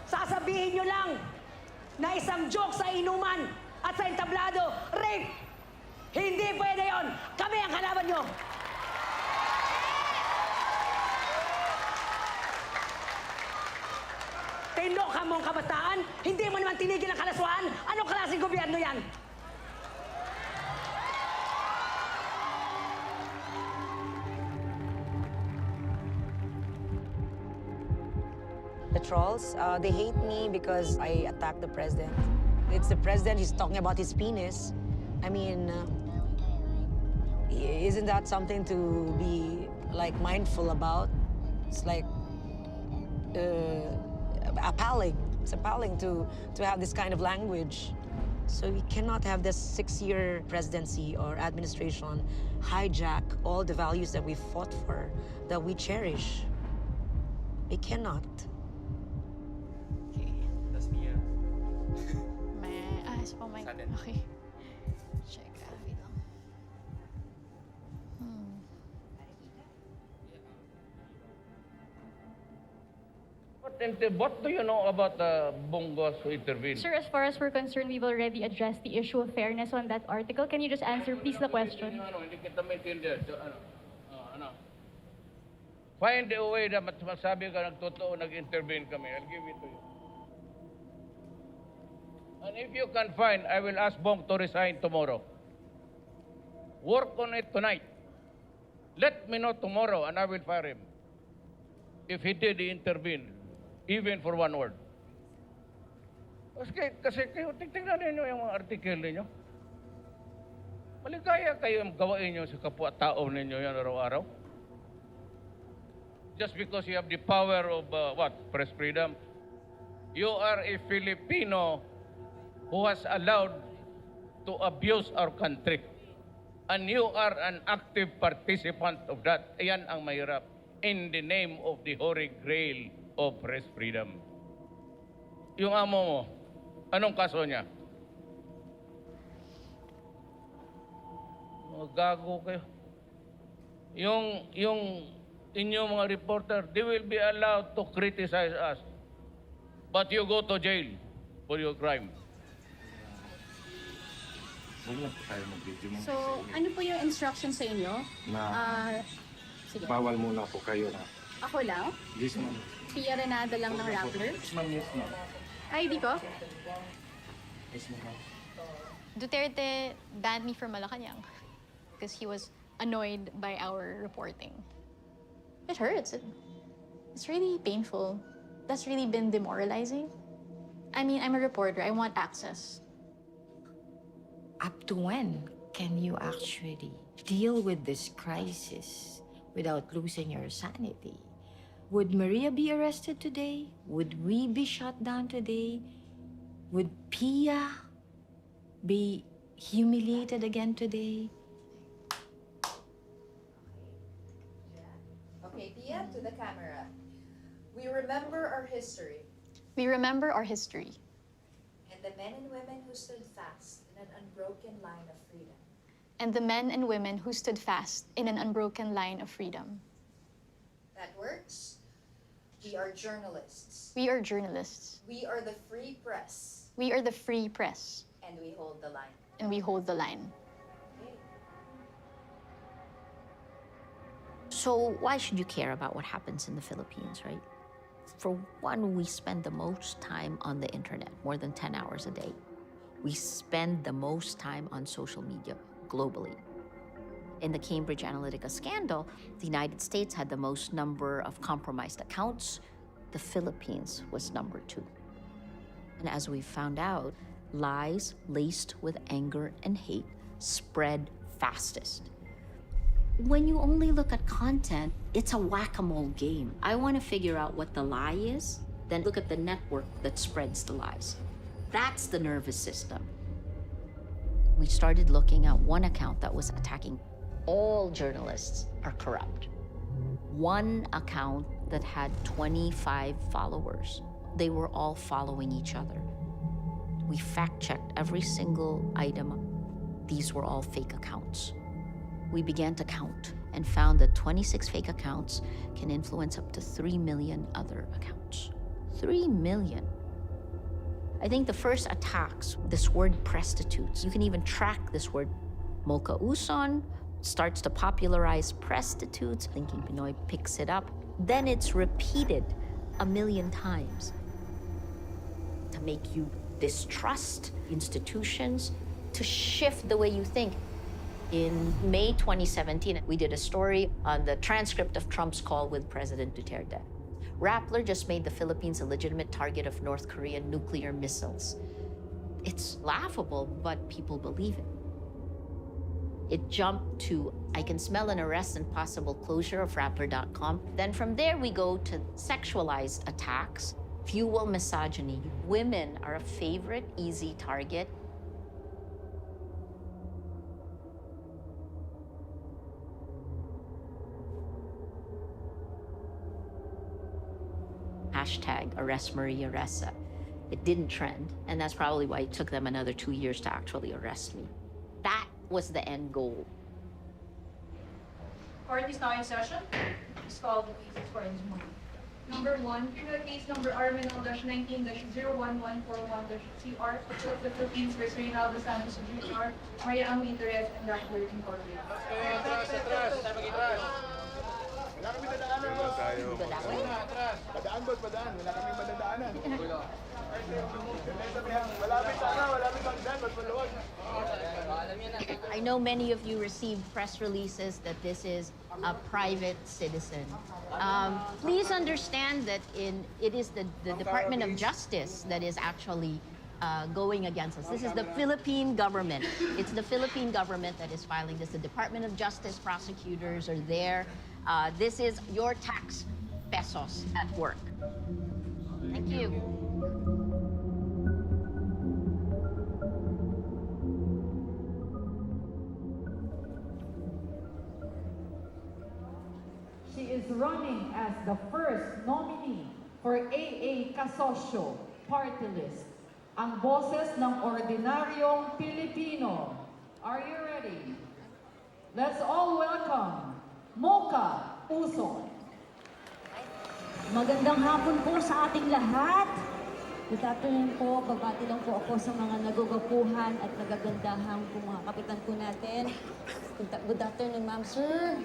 Sasabihin nyo lang na isang joke sa inuman at sa entablado, rape! Hindi pwede yon. Kami ang kalaban nyo. Tindok ka mong kabataan, hindi mo naman tinigil ang kalaswaan. Anong klaseng gobyerno yan? The trolls, they hate me because I attacked the president. It's the president, he's talking about his penis. I mean, isn't that something to be, like, mindful about? It's like, appalling. It's appalling to have this kind of language. So we cannot have this 6-year presidency or administration hijack all the values that we fought for, that we cherish. We cannot. That's me. Isa pang mic. Okay. Check. Wait lang. What do you know about the Bongos who intervened? Sir, as far as we're concerned, we've already addressed the issue of fairness on that article. Can you just answer, please, the question? Hindi kita maintindihan. Ano? Find a way na masabi ka nagtotoo, nag-intervene kami. I'll give it to you. And if you can find, I will ask Bong to resign tomorrow. Work on it tonight. Let me know tomorrow and I will fire him. If he did intervene, even for one word. Kasi kayo, tingnan ninyo yung mga artikel ninyo. Maligaya kayo ang gawain nyo sa kapwa-tao ninyo yan araw-araw. Just because you have the power of, press freedom. You are a Filipino who has allowed to abuse our country. And you are an active participant of that. Ayan ang mahirap. In the name of the Holy Grail of press freedom. Yung amo mo, anong kaso niya? Gago kayo. Yung inyong mga reporter, they will be allowed to criticize us. But you go to jail for your crime. Huwag na po tayo mag-video mo. So, ano po yung instruction sa inyo? Na Sige. bawal muna po kayo na. Ako lang? Yes, ma'am. Pia Renada lang ng Rappler? Yes, ma'am. Yes, ma'am. ID ko? Yes, ma'am. Duterte banned me from Malacanang because he was annoyed by our reporting. It hurts. It's really painful. That's really been demoralizing. I mean, I'm a reporter. I want access. Up to when can you actually deal with this crisis without losing your sanity? Would Maria be arrested today? Would we be shut down today? Would Pia be humiliated again today? Okay, Pia, to the camera. We remember our history We remember our history and the men and women who stood fast in an unbroken line of freedom. and the men and women who stood fast in an unbroken line of freedom. That works. We are journalists. We are journalists. We are the free press. We are the free press, And we hold the line. and we hold the line. So why should you care about what happens in the Philippines, right? For one, we spend the most time on the internet, more than 10 hours a day. We spend the most time on social media globally. In the Cambridge Analytica scandal, the United States had the most number of compromised accounts. The Philippines was number 2. And as we found out, lies laced with anger and hate spread fastest. When you only look at content, it's a whack-a-mole game. I want to figure out what the lie is, then look at the network that spreads the lies. That's the nervous system. We started looking at one account that was attacking all journalists are corrupt. One account that had 25 followers. They were all following each other. We fact-checked every single item. These were all fake accounts. We began to count and found that 26 fake accounts can influence up to 3 million other accounts. 3 million. I think the first attacks, this word prostitutes, you can even track this word. Mocha Uson starts to popularize prostitutes, thinking Pinoy picks it up. Then it's repeated 1 million times to make you distrust institutions, to shift the way you think. In May 2017, we did a story on the transcript of Trump's call with President Duterte. Rappler just made the Philippines a legitimate target of North Korean nuclear missiles. It's laughable, but people believe it. It jumped to, I can smell an arrest and possible closure of Rappler.com. Then from there, we go to sexualized attacks, fuel misogyny. Women are a favorite, easy target. Hashtag arrest Maria Ressa. It didn't trend, and that's probably why it took them another 2 years to actually arrest me. That was the end goal. Court is now in session. Please call the cases for this morning. Number 1, criminal case number R-19-01141-CR of the Philippines versus Reynaldo Santos Jr., Maria Ami Interest, and Rappler Incorporated. Wala kami dadaanan, boss. Padaan, boss, padaan. Wala kami madadaanan. Malapit hanggan, boss, maluwag. I know many of you received press releases that this is a private citizen. Please understand that it is the Department of Justice that is actually going against us. This is the Philippine government. It's the Philippine government that is filing this. The Department of Justice prosecutors are there. This is your tax pesos at work. Thank you. She is running as the first nominee for AA Kasosyo Party List, ang boses ng ordinaryong Pilipino. Are you ready? Let's all welcome Mocha Uson. Magandang hapon po sa ating lahat. Good afternoon po. Babati lang po ako sa mga nagugapuhan at nagagandahang po mga kapitan po natin. Good afternoon, ma'am, sir.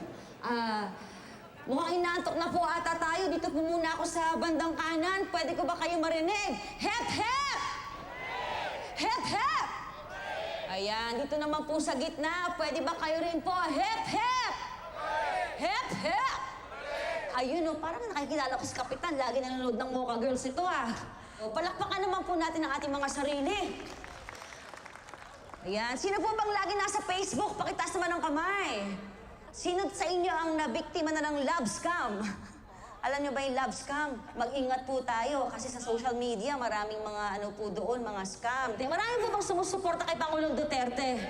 Mukhang inaantok na po ata tayo. Dito po muna ako sa bandang kanan. Pwede ko ba kayo marinig? Hep, hep! Hep, hep! Ayan, dito naman po sa gitna. Pwede ba kayo rin po? Hep, hep! Hep, hep! Ayun o, parang nakikilala ko si Kapitan. Lagi nanonood ng Mocha Girls ito palakpakan naman po natin ang ating mga sarili. Ayan, sino po bang lagi nasa Facebook? Pakitaas naman ng kamay. Sino sa inyo ang nabiktima na ng love scam? Alam nyo ba yung love scam? Mag-ingat po tayo kasi sa social media maraming mga po doon, mga scam. Marami po bang sumusuporta kay Pangulong Duterte?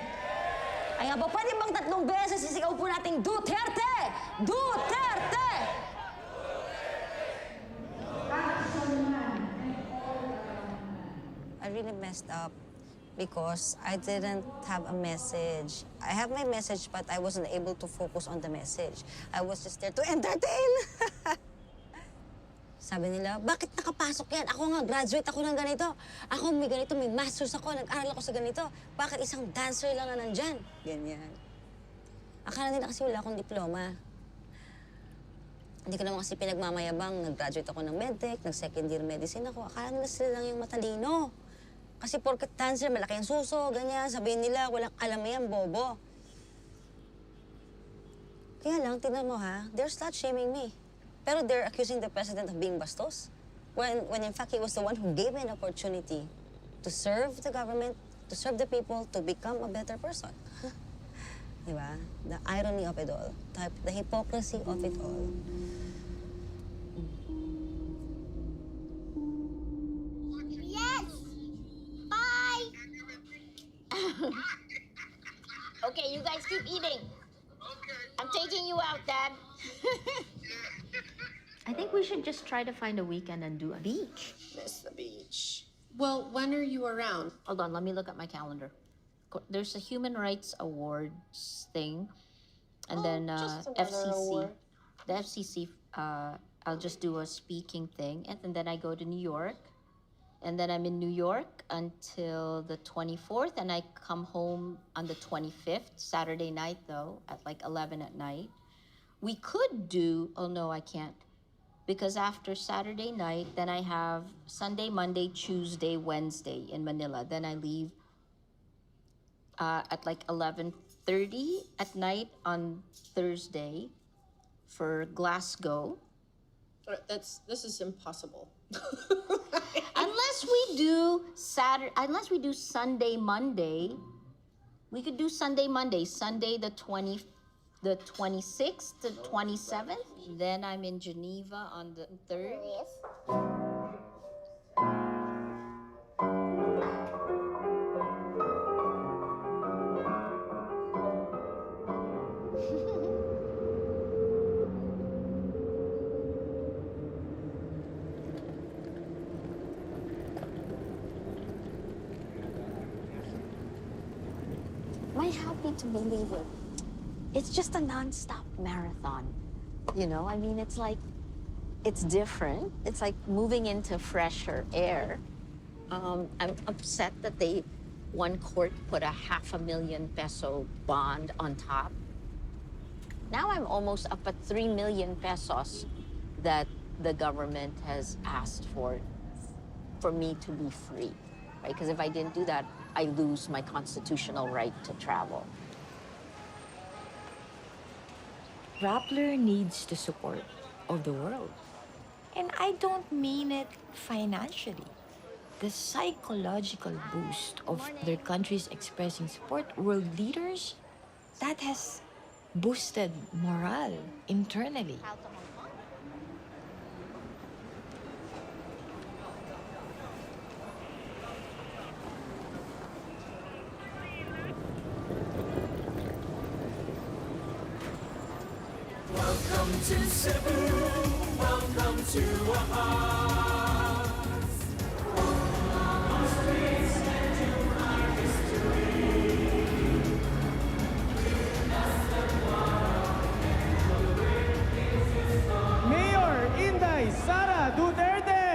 Ay nga ba, pwede bang 3 beses sisigaw po nating Duterte? Duterte! I really messed up because I didn't have a message. I have my message, but I wasn't able to focus on the message. I was just there to entertain. Sabi nila, bakit nakapasok yan? Ako nga, graduate ako ng ganito. Ako may ganito, may master's ako, nag-aral ako sa ganito. Bakit isang dancer lang na nandyan? Ganyan. Akala nila kasi wala akong diploma. Hindi ko naman kasi pinagmamayabang. Nag-graduate ako ng medtech, nag-second year medicine ako. Akala nila sila lang yung matalino. Kasi porket dancer, malaki ang suso, ganyan. Sabihin nila, walang alam yan, bobo. Kaya lang, tingnan mo they're slut-shaming me. Pero they're accusing the president of being bastos. When in fact, he was the one who gave me an opportunity to serve the government, to serve the people, to become a better person. Diba? The irony of it all. The hypocrisy of it all. Yes! Bye! Okay, you guys keep eating. I'm taking you out, Dad. I think we should just try to find a weekend and do a beach. Miss the beach. Well, when are you around? Hold on, let me look at my calendar. There's a Human Rights Awards thing, and then FCC. The FCC, I'll just do a speaking thing, and then I go to New York, and then I'm in New York until the 24th, and I come home on the 25th, Saturday night though, at like 11 at night. We could do, oh no, I can't. Because after Saturday night, then I have Sunday, Monday, Tuesday, Wednesday in Manila. Then I leave at like 11:30 at night on Thursday for Glasgow. This is impossible. Unless we do Sunday, Monday. We could do Sunday, Monday. Sunday the 26th to 27th. Then I'm in Geneva on the 3rd. Am I happy to believe it? It's just a non-stop marathon. You know, I mean, it's like, it's different. It's like moving into fresher air. I'm upset that one court put a $500,000 peso bond on top. Now I'm almost up at 3 million pesos that the government has asked for me to be free, right? Because if I didn't do that, I lose my constitutional right to travel. Rappler needs the support of the world. And I don't mean it financially. The psychological boost of their countries expressing support, world leaders, that has boosted morale internally. Welcome to Cebu, welcome to our hearts. Our streets and to our history. Mayor Inday Sara Duterte.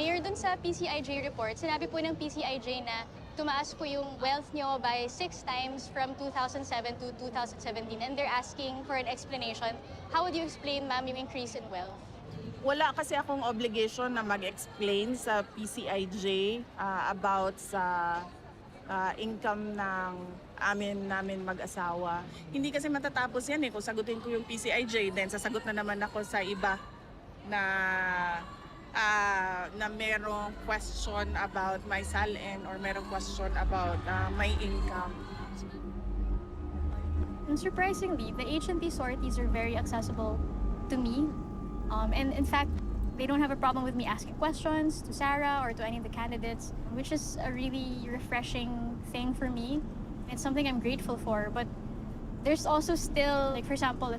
Mayor, dun sa PCIJ report, sinabi po ng PCIJ na tumaas po yung wealth nyo by 6 times from 2007 to 2017, and they're asking for an explanation. How would you explain, ma'am, yung increase in wealth? Wala kasi akong obligation na mag-explain sa PCIJ about sa income ng namin mag-asawa. Hindi kasi matatapos yan kung sagutin ko yung PCIJ, then sasagot na naman ako sa iba na merong question about my salin or merong question about my income. And surprisingly, the H&P sorties are very accessible to me. And in fact, they don't have a problem with me asking questions to Sarah or to any of the candidates, which is a really refreshing thing for me. It's something I'm grateful for. But there's also still, like for example,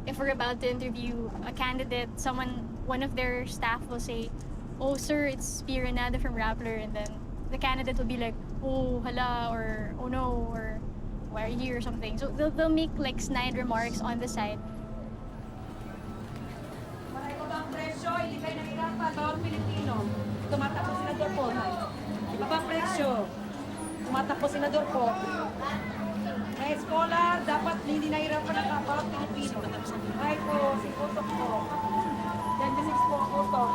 if we're about to interview a candidate, one of their staff will say, "Oh sir, it's P. Renada from Rappler," and then the candidate will be like, "Oh hala," or "Oh no," or "Why are you here?" or something. So they'll make like snide remarks on the side. Hindi kayo nahirapan, bawang Pilipino. Tumatakbo senador po. Ibabang presyo. Tumatakbo senador po. May eskola, dapat hindi nahirapan ang bawang Pilipino. Ay po, si Kutok po. 26 po ang Kutok.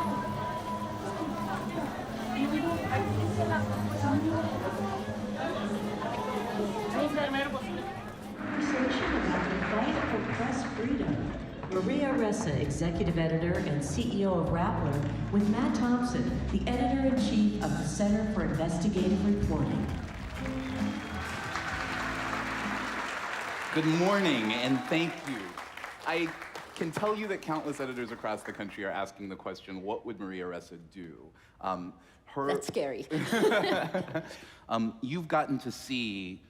Conversation about the fight for press freedom. Maria Ressa, Executive Editor and CEO of Rappler, with Matt Thompson, the Editor-in-Chief of the Center for Investigative Reporting. Good morning, and thank you. I can tell you that countless editors across the country are asking the question, what would Maria Ressa do? That's scary. You've gotten to see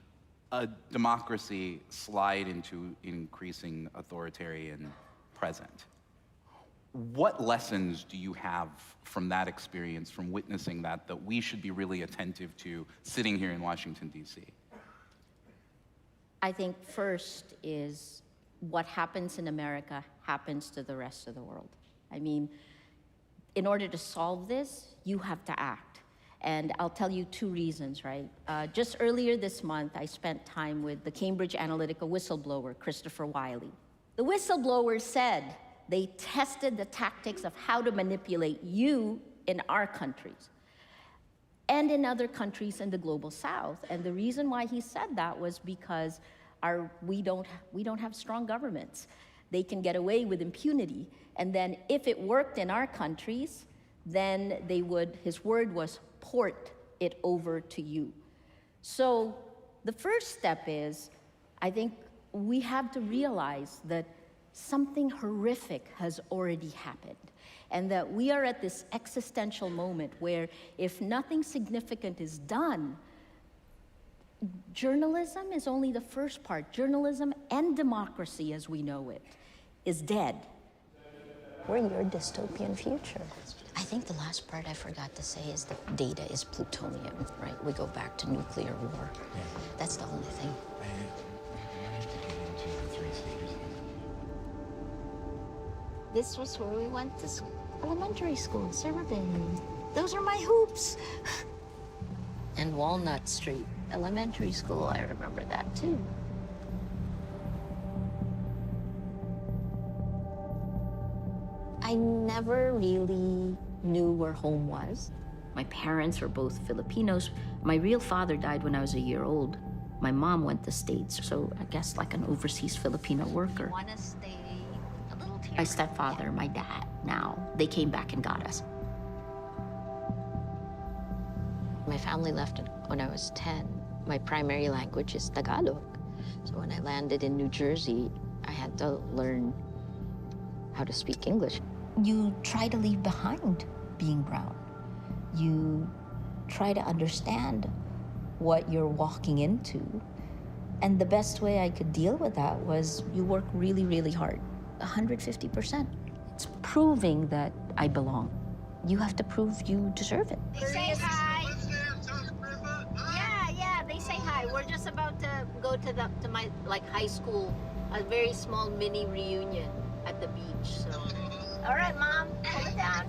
a democracy slide into increasing authoritarian present. What lessons do you have from that experience, from witnessing that we should be really attentive to sitting here in Washington, D.C.? I think first is what happens in America happens to the rest of the world. I mean, in order to solve this, you have to act. And I'll tell you 2 reasons, right? Just earlier this month, I spent time with the Cambridge Analytica whistleblower, Christopher Wiley. The whistleblower said they tested the tactics of how to manipulate you in our countries and in other countries in the global south. And the reason why he said that was because we don't have strong governments. They can get away with impunity. And then if it worked in our countries, then they would, his word was, port it over to you. So the first step is, I think we have to realize that something horrific has already happened, and that we are at this existential moment where if nothing significant is done, journalism is only the first part. Journalism and democracy as we know it is dead. We're your dystopian future. I think the last part I forgot to say is that data is plutonium, right? We go back to nuclear war. That's the only thing. This was where we went to elementary school, Silverbend. Those are my hoops. And Walnut Street Elementary School, I remember that too. I never really knew where home was. My parents were both Filipinos. My real father died when I was a year old. My mom went to the States, so I guess like an overseas Filipino worker. Want to stay a little My stepfather, my dad, now, they came back and got us. My family left when I was 10. My primary language is Tagalog. So when I landed in New Jersey, I had to learn how to speak English. You try to leave behind being brown. You try to understand what you're walking into. And the best way I could deal with that was you work really, really hard, 150%. It's proving that I belong. You have to prove you deserve it. They say hi. Yeah, they say hi. We're just about to go to my high school, a very small mini reunion at the beach. So, all right, Mom, hold it down.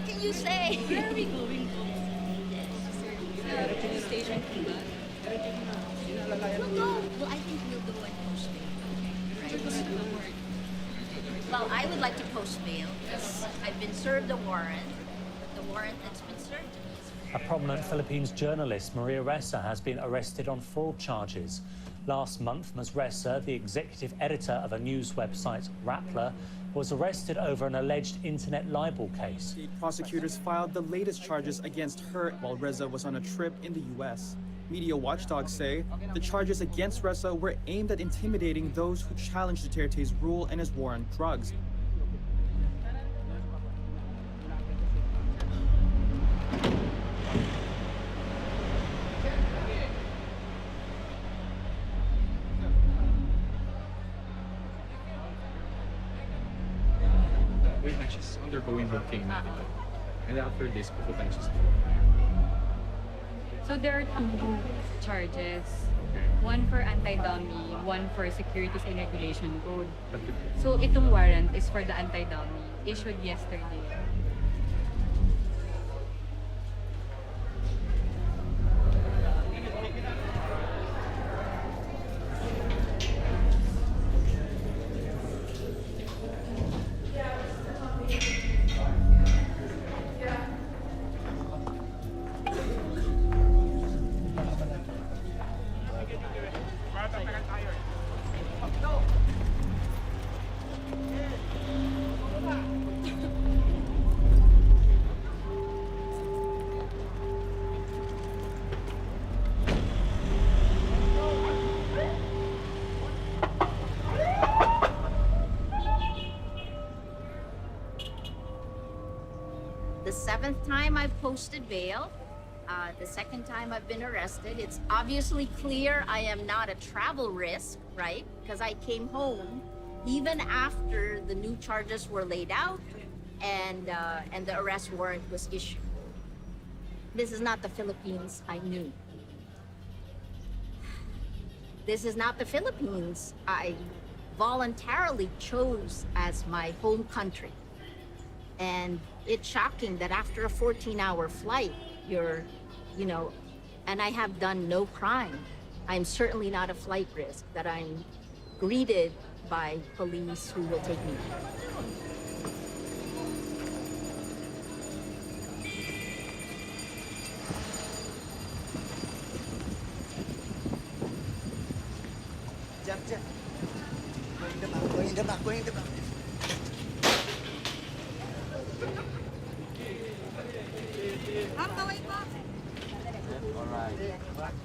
What can you say? Where are we going to? Police station. We'll go. Well, I think we'll go and post bail. Right? Well, I would like to post bail because I've been served a warrant. The warrant that's been served to me is A prominent Philippines journalist, Maria Ressa, has been arrested on fraud charges. Last month, Ms. Ressa, the executive editor of a news website, Rappler, was arrested over an alleged internet libel case. State prosecutors filed the latest charges against her while Reza was on a trip in the U.S. Media watchdogs say the charges against Ressa were aimed at intimidating those who challenged Duterte's rule and his war on drugs. Wait, she's undergoing booking. And after this, pupunta na siya sa So there are two charges. One for anti-dummy, one for securities and regulation code. So itong warrant is for the anti-dummy, issued yesterday. The 7th time I've posted bail. The 2nd time I've been arrested. It's obviously clear I am not a travel risk, right? Because I came home even after the new charges were laid out and the arrest warrant was issued. This is not the Philippines I knew. This is not the Philippines I voluntarily chose as my home country. And it's shocking that after a 14-hour flight, and I have done no crime. I'm certainly not a flight risk, that I'm greeted by police who will take me. Jeff. Going in the back.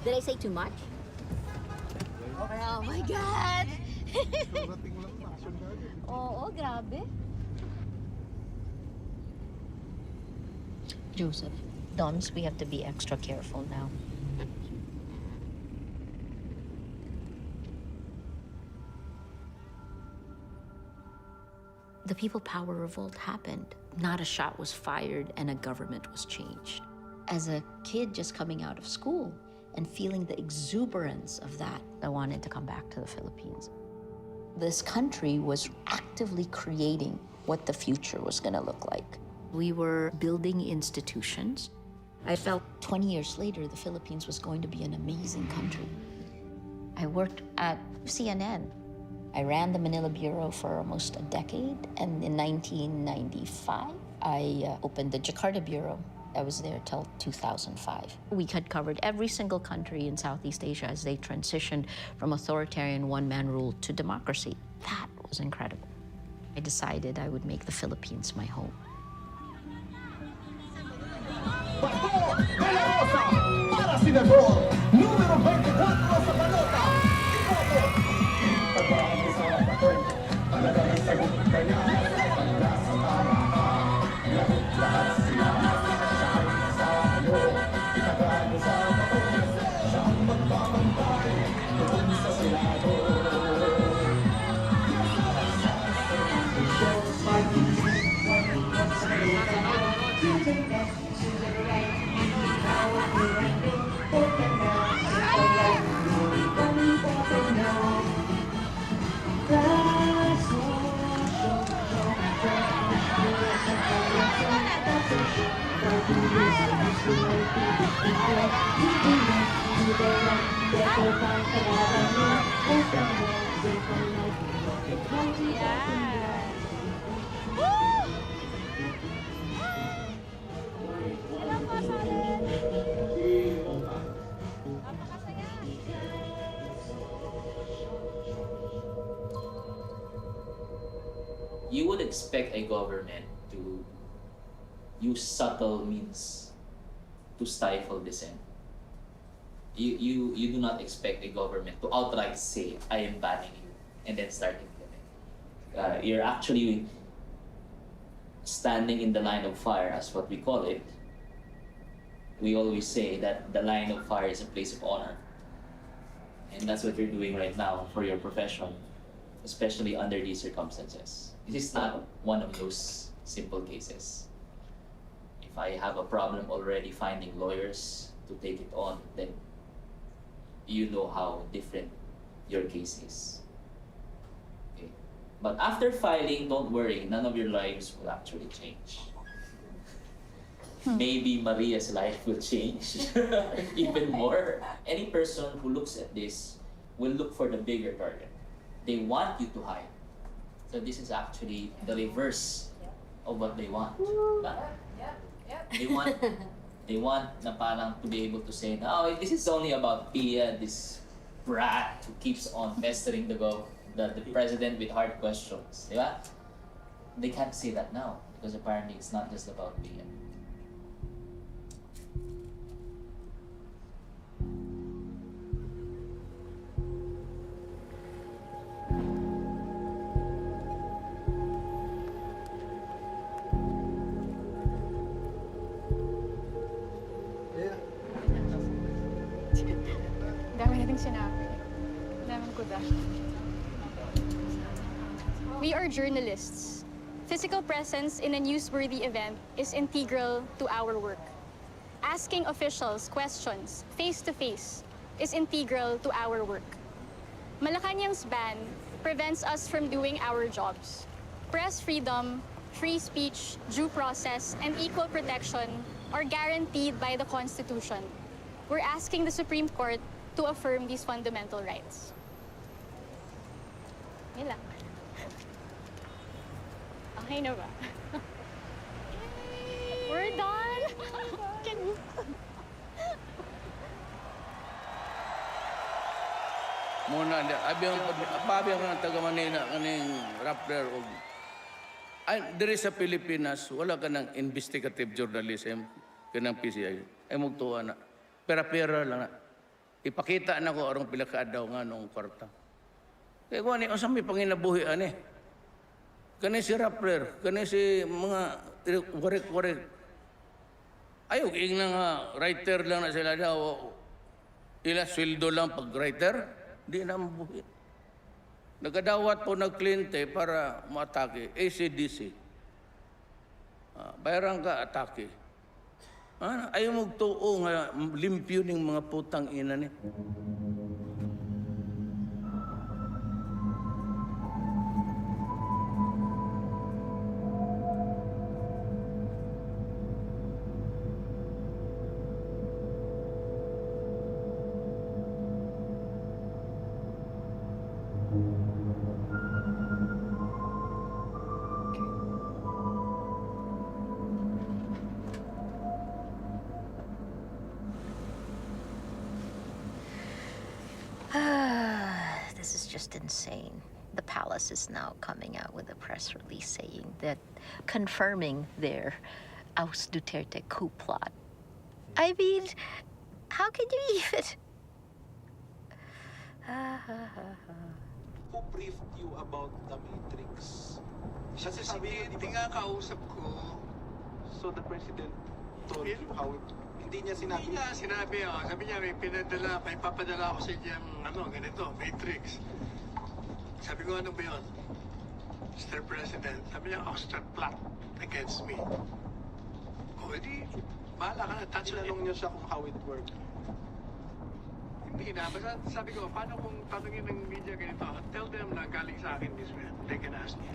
Did I say too much? Oh my God! Oo, grabe. Joseph, Doms, we have to be extra careful now. The People Power Revolt happened. Not a shot was fired and a government was changed. As a kid just coming out of school and feeling the exuberance of that, I wanted to come back to the Philippines. This country was actively creating what the future was going to look like. We were building institutions. I felt 20 years later, the Philippines was going to be an amazing country. I worked at CNN. I ran the Manila Bureau for almost a decade, and in 1995, I opened the Jakarta Bureau. I was there till 2005. We had covered every single country in Southeast Asia as they transitioned from authoritarian one-man rule to democracy. That was incredible. I decided I would make the Philippines my home. You would expect a government to use subtle means to stifle dissent. You do not expect a government to outright say, I am banning you, and then start implementing. You're actually standing in the line of fire, as what we call it. We always say that the line of fire is a place of honor. And that's what you're doing right now for your profession, especially under these circumstances. This is not one of those simple cases. If I have a problem already finding lawyers to take it on, then you know how different your case is. Okay. But after filing, don't worry, none of your lives will actually change. Maybe Maria's life will change even more. Any person who looks at this will look for the bigger target. They want you to hide. So this is actually the reverse of what they want. They want na parang to be able to say, no, this is only about Pia, this brat who keeps on pestering the president with hard questions. Di ba? They can't say that now because apparently it's not just about Pia. Dami nating sinabi. Daming kuda. We are journalists. Physical presence in a newsworthy event is integral to our work. Asking officials questions face-to-face is integral to our work. Malacanang's ban prevents us from doing our jobs. Press freedom, free speech, due process, and equal protection are guaranteed by the Constitution. We're asking the Supreme Court to affirm these fundamental rights. Yun lang. Okay na ba? We're done! Can you... Muna, pabi ako ng taga Manila, kaning Rappler. Diri sa Pilipinas, wala ka ng investigative journalism, kanang PCI. Ay magtuwa na. Pera-pera lang na. Ipakita na ko arong pilakaadaw nga nung kwarta. Kaya kung ano, saan may panginabuhian eh. Kani si Rappler, kani si mga warek-warek. Ayaw, na nga, writer lang na sila daw. Ila sweldo lang pag writer. Di na mabuhi. Nagkadawat po nagklinte para matake. ACDC. Bayaran ka, atake. Ayaw magtuo nga limpyo ng mga putang ina ni. This is just insane. The palace is now coming out with a press release saying that confirming their Oust Duterte coup plot. I mean, how can you even... Who briefed you about the Matrix? Kasi sabi, hindi nga kausap ko. So the president told you how it... Hindi niya sinabi? Hindi niya sinabi. Sabi niya, may papadala ako sa inyo ganito, Matrix. Sabi ko, ano ba yun? Mr. President, sabi niya, Oxford plot against me. O, edi, bahala ka na. Tinanong niyo siya kung how it worked. Hindi na. Basta sabi ko, paano kung tanongin ng media ganito? Tell them na galing sa akin this way. They can ask me.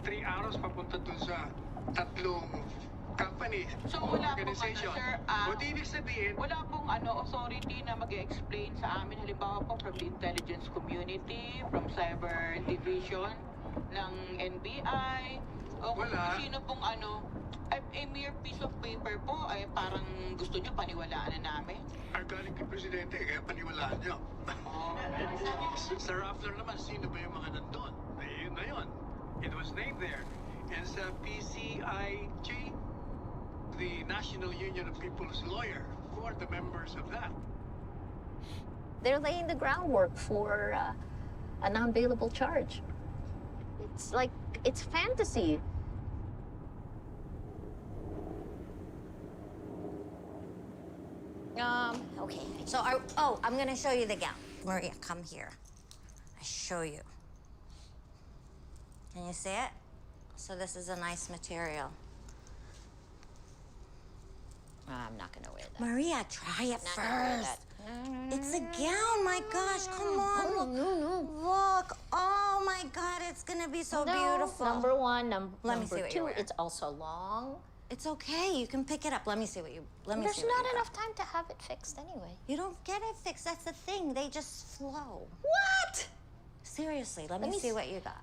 3 hours papunta dun sa 3 company, So wala pong organization. sir, O di ibig sabihin, wala pong authority na mag-explain sa amin, halimbawa po from the intelligence community, from cyber division ng NBI, o kung Wala. sino pong a mere piece of paper po ay parang gusto nyo paniwalaan na namin. galing kay Presidente, kaya paniwalaan nyo. Sa Rappler naman, sino ba yung mga nandun? Ayun na yun. It was named there. And sa PCIJ, the National Union of People's Lawyer, who are the members of that? They're laying the groundwork for a non-bailable charge. It's like, it's fantasy. Okay. So, I'm gonna show you the gown. Maria, come here. I show you. Can you see it? So this is a nice material. I'm not gonna wear that. Maria, try it Not gonna wear first. that. It's a gown, my gosh, come on. Look, oh my God, it's gonna be so No, beautiful. Number one, Let me see number what two, you're wearing. it's also long. It's okay, you can pick it up. Let me see what you, let me There's see what not you enough time to have it fixed anyway. You don't get it fixed, that's the thing. They just flow. What? Seriously, let me see what you got.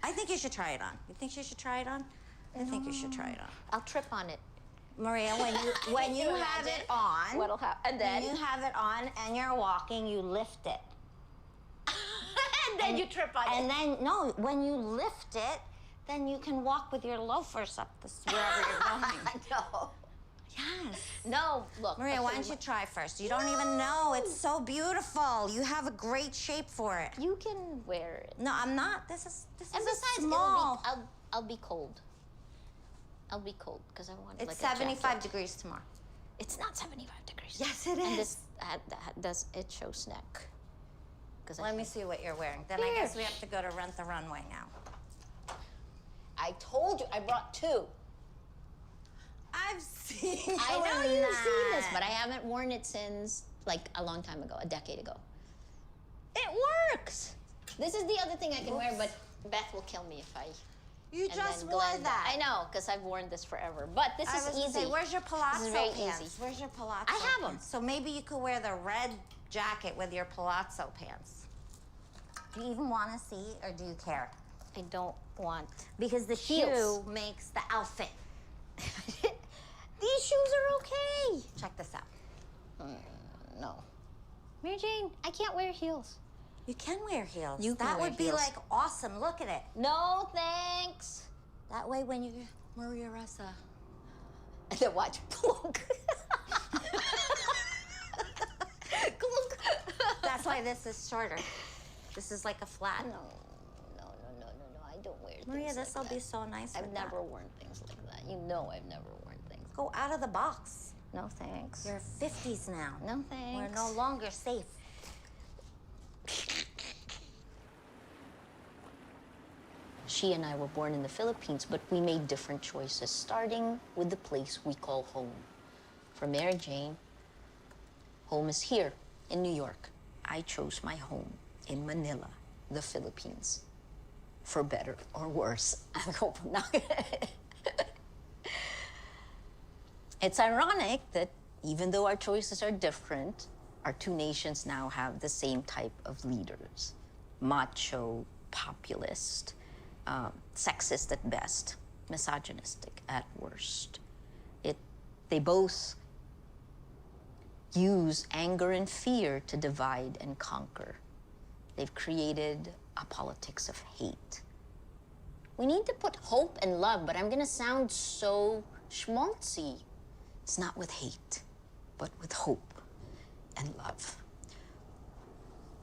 I think you should try it on. You think you should try it on? I think you should try it on. I'll trip on it. Maria, when you have it on, What'll happen? And then when you have it on and you're walking, you lift it. and then you trip on And it. then, no, when you lift it, then you can walk with your loafers up wherever you're going. No. Yes. No, look. Maria, I'll why show don't you what- try first? You don't even know. It's so beautiful. You have a great shape for it. You can wear it. No, I'm not. This is And a besides, small. I'll be cold. I'll be cold because I want It's like a 75 jacket. degrees tomorrow. It's not 75 degrees. Yes, it And is. does it shows neck? Because Let me see what you're wearing. Then I guess we have to go to Rent the Runway now. I told you I brought two. I've seen I you know in you've seen this, that. but I haven't worn it since like a long time ago, a decade ago. It works. This is the other thing I can wear, but Beth will kill me if I. You and just then wore Glenda. that. I know, because I've worn this forever. But this I is was gonna easy. say, where's your palazzo This is very pants? easy. Where's your palazzo I have 'em. pants? So maybe you could wear the red jacket with your palazzo pants. Do you even want to see, or do you care? I don't want. Because the Heels. shoe makes the outfit. These shoes are okay. Check this out. No. Mary Jane, I can't wear heels. You can wear heels. You can that wear would be heels. like awesome. Look at it. No, thanks. That way, when you Maria Ressa. And then watch plunk. Clunk. That's why this is shorter. This is like a flat. No. I don't wear Maria, things this will like be that. so nice. I've with never that. worn things like that. You know I've never worn things. Go out of the box. No thanks. You're 50s now. No thanks. We're no longer safe. She and I were born in the Philippines, but we made different choices, starting with the place we call home. For Mary Jane, home is here in New York. I chose my home in Manila, the Philippines. For better or worse. I hope I'm not. It's ironic that even though our choices are different, our two nations now have the same type of leaders. Macho, populist, sexist at best, misogynistic at worst. They both use anger and fear to divide and conquer. They've created a politics of hate. We need to put hope and love, but I'm gonna sound so schmaltzy. It's not with hate, but with hope and love.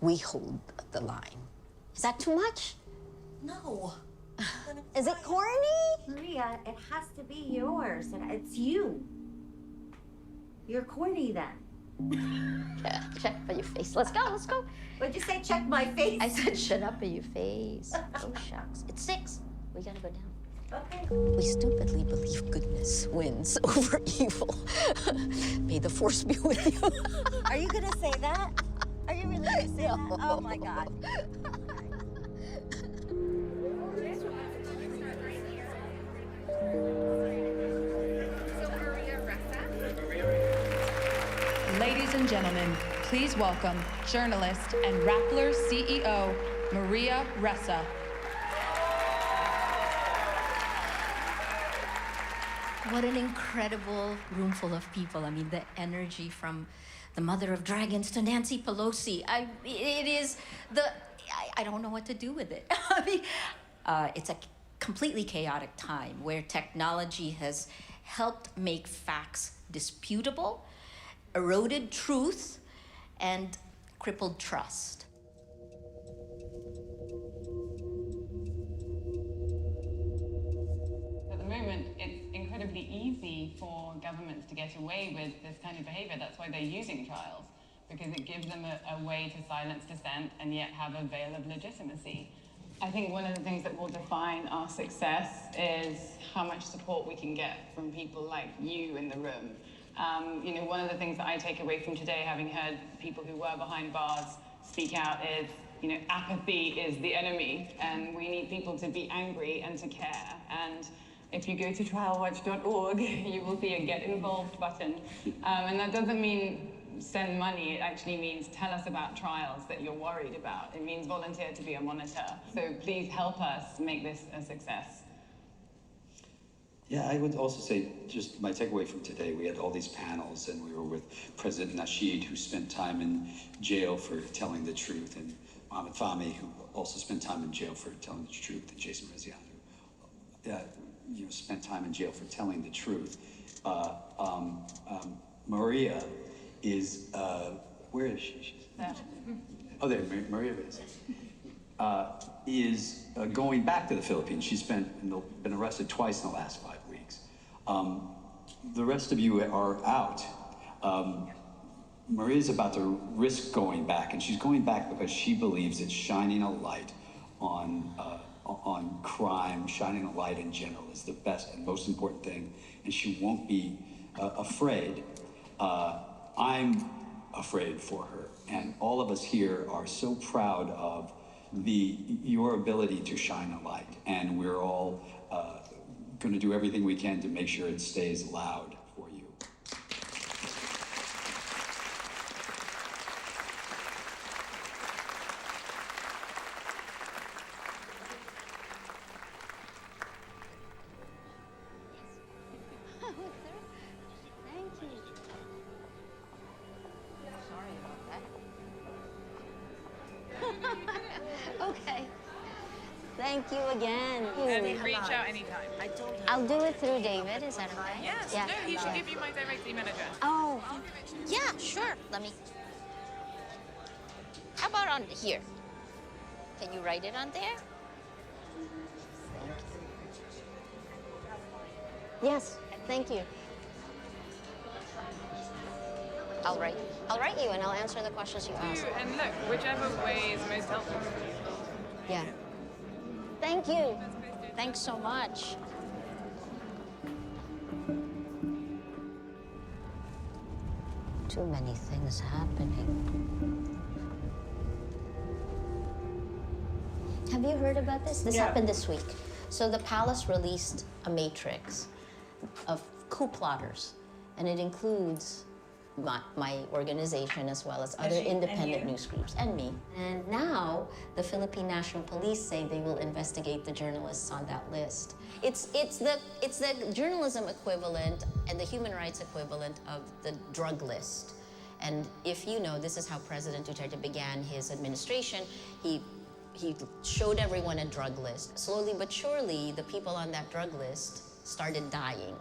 We hold the line. Is that too much? No. Is it corny? Maria, it has to be yours. It's you. You're corny then. Yeah, check up your face. Let's go, let's go. What'd you say, check my face? I said, shut up in your face. Oh, shucks. It's 6. We gotta go down. Okay. We stupidly believe goodness wins over evil. May the force be with you. Are you gonna say that? Are you really gonna say that? Oh my God. Ladies and gentlemen, please welcome journalist and Rappler CEO, Maria Ressa. What an incredible room full of people. I mean, the energy from the mother of dragons to Nancy Pelosi. I don't know what to do with it. I mean, it's a completely chaotic time where technology has helped make facts disputable, eroded truth, and crippled trust. At the moment, it's incredibly easy for governments to get away with this kind of behavior. That's why they're using trials, because it gives them a way to silence dissent and yet have a veil of legitimacy. I think one of the things that will define our success is how much support we can get from people like you in the room. One of the things that I take away from today, having heard people who were behind bars speak out, is, apathy is the enemy, and we need people to be angry and to care. And if you go to trialwatch.org, you will see a Get Involved button. And that doesn't mean send money, it actually means tell us about trials that you're worried about. It means volunteer to be a monitor. So please help us make this a success. Yeah, I would also say, just my takeaway from today, we had all these panels and we were with President Nasheed, who spent time in jail for telling the truth, and Mohamed Fahmy, who also spent time in jail for telling the truth, and Jason Rezaian, who spent time in jail for telling the truth. Maria is, where is she? She's, oh, there, Maria is going back to the Philippines. She's been arrested twice in the last 5 weeks. The rest of you are out. Maria's about to risk going back, and she's going back because she believes it's shining a light on crime, shining a light in general is the best and most important thing, and she won't be afraid. I'm afraid for her, and all of us here are so proud of your ability to shine a light, and we're all going to do everything we can to make sure it stays loud for you. Okay. Thank you again. And reach out anytime. I'll do it through David. Is that okay? Yes. Yeah. No, he should give you my direct email address. Oh, yeah, sure. Let me. How about on here? Can you write it on there? Yes, thank you. I'll write you and I'll answer the questions you ask. And look, whichever way is most helpful. Yeah. Thank you. Thanks so much. Too many things happening. Have you heard about this? This happened this week. So the palace released a matrix of coup plotters, and it includes my organization as well as other independent news groups and me. And now the Philippine National Police say they will investigate the journalists on that list. It's the journalism equivalent and the human rights equivalent of the drug list. And if you know, this is how President Duterte began his administration. He showed everyone a drug list. Slowly but surely, the people on that drug list started dying,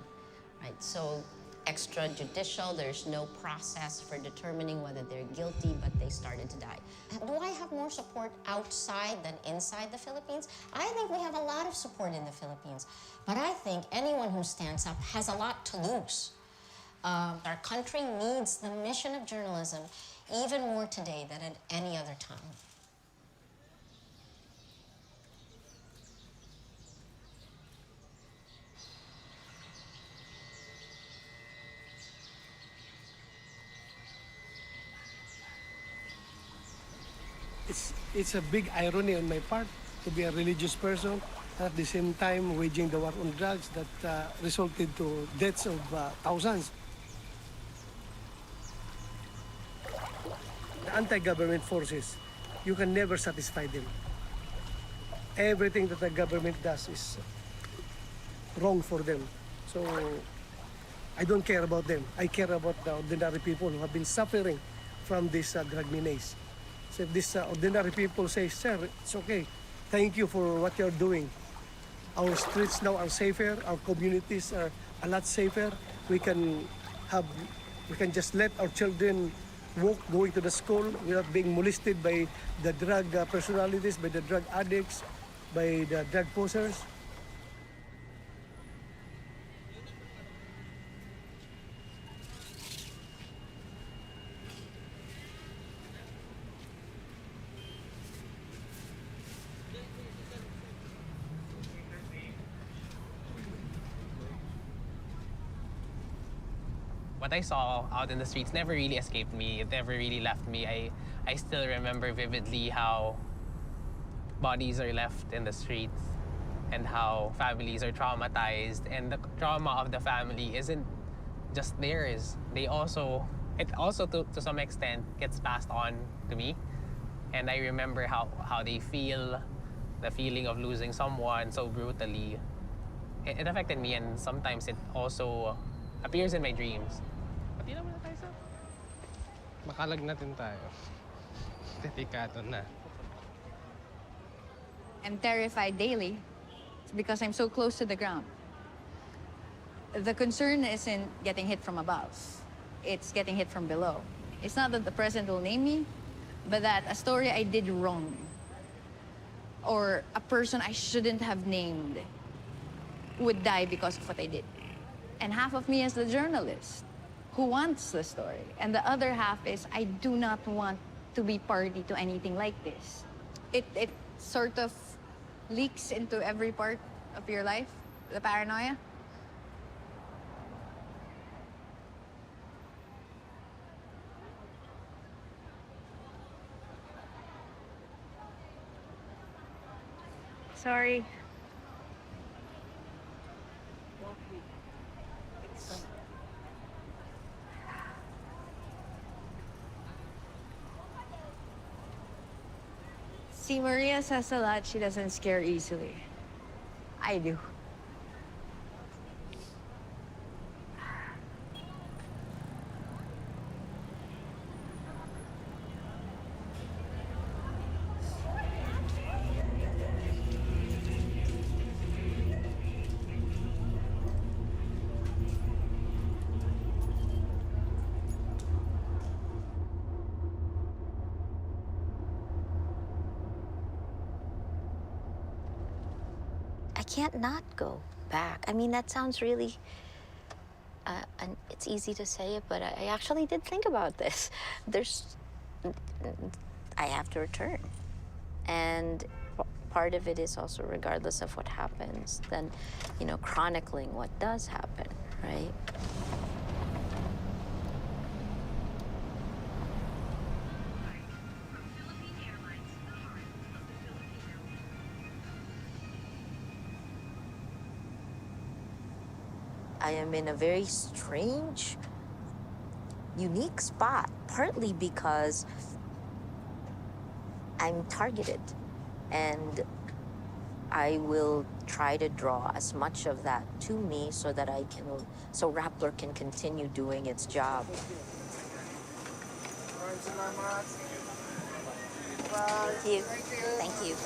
right? So extrajudicial, there's no process for determining whether they're guilty, but they started to die. Do I have more support outside than inside the Philippines? I think we have a lot of support in the Philippines, but I think anyone who stands up has a lot to lose. Our country needs the mission of journalism even more today than at any other time. It's a big irony on my part to be a religious person, at the same time waging the war on drugs that resulted to deaths of thousands. the anti-government forces, you can never satisfy them. Everything that the government does is wrong for them. So I don't care about them. I care about the ordinary people who have been suffering from this drug menace. So if these ordinary people say, sir, it's okay. Thank you for what you're doing. Our streets now are safer. Our communities are a lot safer. We can just let our children walk going to the school without being molested by the drug personalities, by the drug addicts, by the drug posers. What I saw out in the streets never really escaped me. It never really left me. I still remember vividly how bodies are left in the streets and how families are traumatized. And the trauma of the family isn't just theirs. It also to some extent gets passed on to me. And I remember how they feel, the feeling of losing someone so brutally. It affected me, and sometimes it also appears in my dreams. Pati na muna tayo sa... Makalag natin tayo. Delikado na. I'm terrified daily because I'm so close to the ground. The concern isn't getting hit from above. It's getting hit from below. It's not that the president will name me, but that a story I did wrong or a person I shouldn't have named would die because of what I did. And half of me is the journalist who wants the story. And the other half is I do not want to be party to anything like this. It sort of leaks into every part of your life, the paranoia. Sorry. See, Maria says a lot she doesn't scare easily. I do. I can't not go back. I mean, that sounds really, and it's easy to say it, but I actually did think about this. I have to return. And part of it is also, regardless of what happens, then, chronicling what does happen, right? I am in a very strange, unique spot, partly because I'm targeted, and I will try to draw as much of that to me so that so Rappler can continue doing its job. Thank you. Thank you.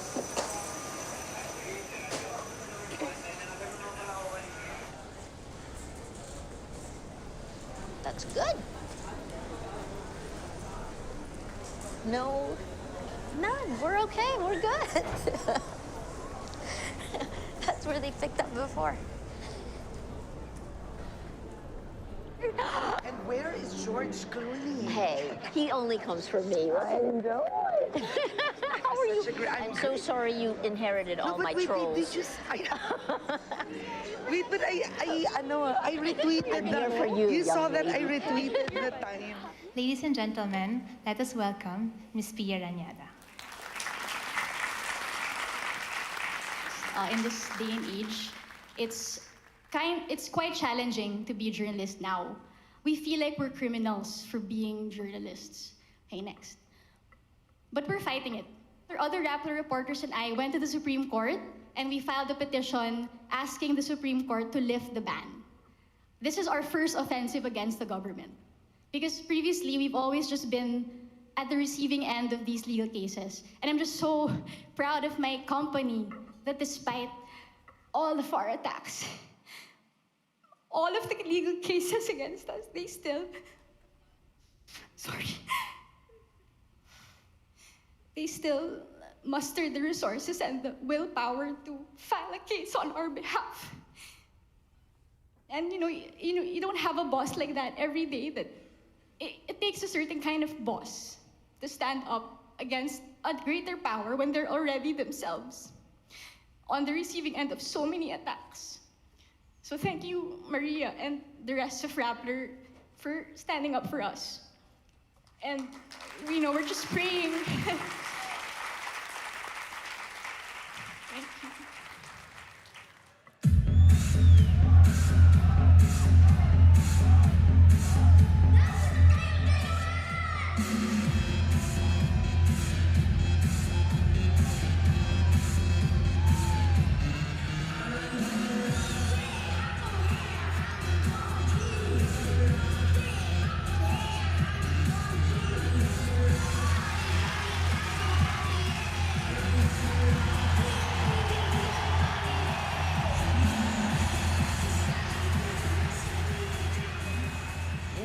That's good. No, none. We're okay. We're good. That's where they picked up before. And where is George Clooney? Hey, he only comes for me, right? I know. How are you? I'm so sorry you inherited all my trolls. Wait, but I retweeted I'm here for you, You saw young that I lady. retweeted the time. Ladies and gentlemen, let us welcome Ms. Pia Ranyada. In this day and age, it's quite challenging to be a journalist now. We feel like we're criminals for being journalists. Okay, next. But we're fighting it. Other Rappler reporters and I went to the Supreme Court and we filed a petition asking the Supreme Court to lift the ban. This is our first offensive against the government. Because previously, we've always just been at the receiving end of these legal cases. And I'm just so proud of my company that despite all of our attacks, all of the legal cases against us, they still, they still mustered the resources and the willpower to file a case on our behalf. And you don't have a boss like that every day. That it takes a certain kind of boss to stand up against a greater power when they're already themselves on the receiving end of so many attacks. So thank you, Maria, and the rest of Rappler for standing up for us. And we're just praying. Thank you.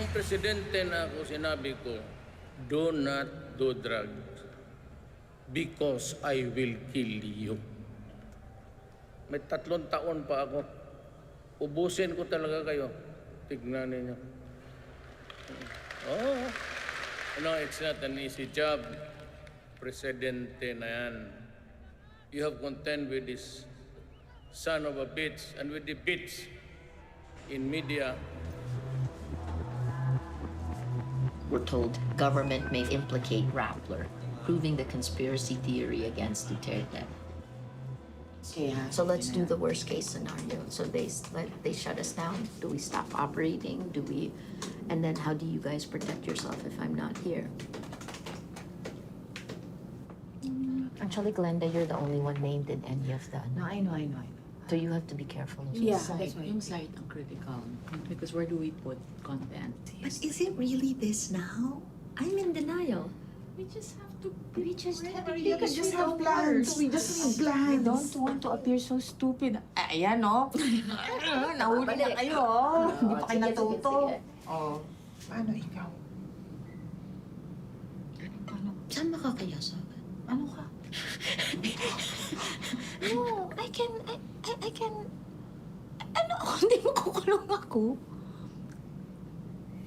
Presidente na ako, sinabi ko, do not do drugs because I will kill you. May 3 taon pa ako. Ubusin ko talaga kayo. Tignan ninyo. Oh, no, it's not an easy job. Presidente na yan. You have contend with this son of a bitch and with the bitch in media. We're told government may implicate Rappler, proving the conspiracy theory against Duterte. So let's do the worst case scenario. So they shut us down. Do we stop operating? And then how do you guys protect yourself if I'm not here? Actually, Glenda, you're the only one named in any of the. No, I know. So you have to be careful. Yung site ang critical. Because where do we put content? But is it really this now? I'm in denial. We just have to We just have We just have plans. We just need plans. I don't want to appear so stupid. Ayan, no? Nahuli na kayo, oh. Hindi pa kayo natuto. Oh. Paano ikaw? Saan makakaya sa akin? Ano ka? No, I can... Ano? Hindi mo kukulong ako.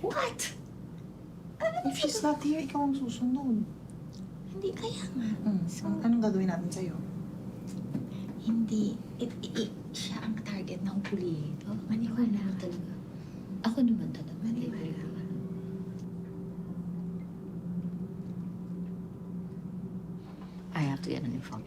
What? If she's not here, ikaw ang susunod. Hindi, kaya nga. So, anong gagawin natin sa'yo? Hindi. Siya ang target ng pulito. Maniwala ka talaga. Ako naman talaga. Maniwala ka. I have to get a new phone.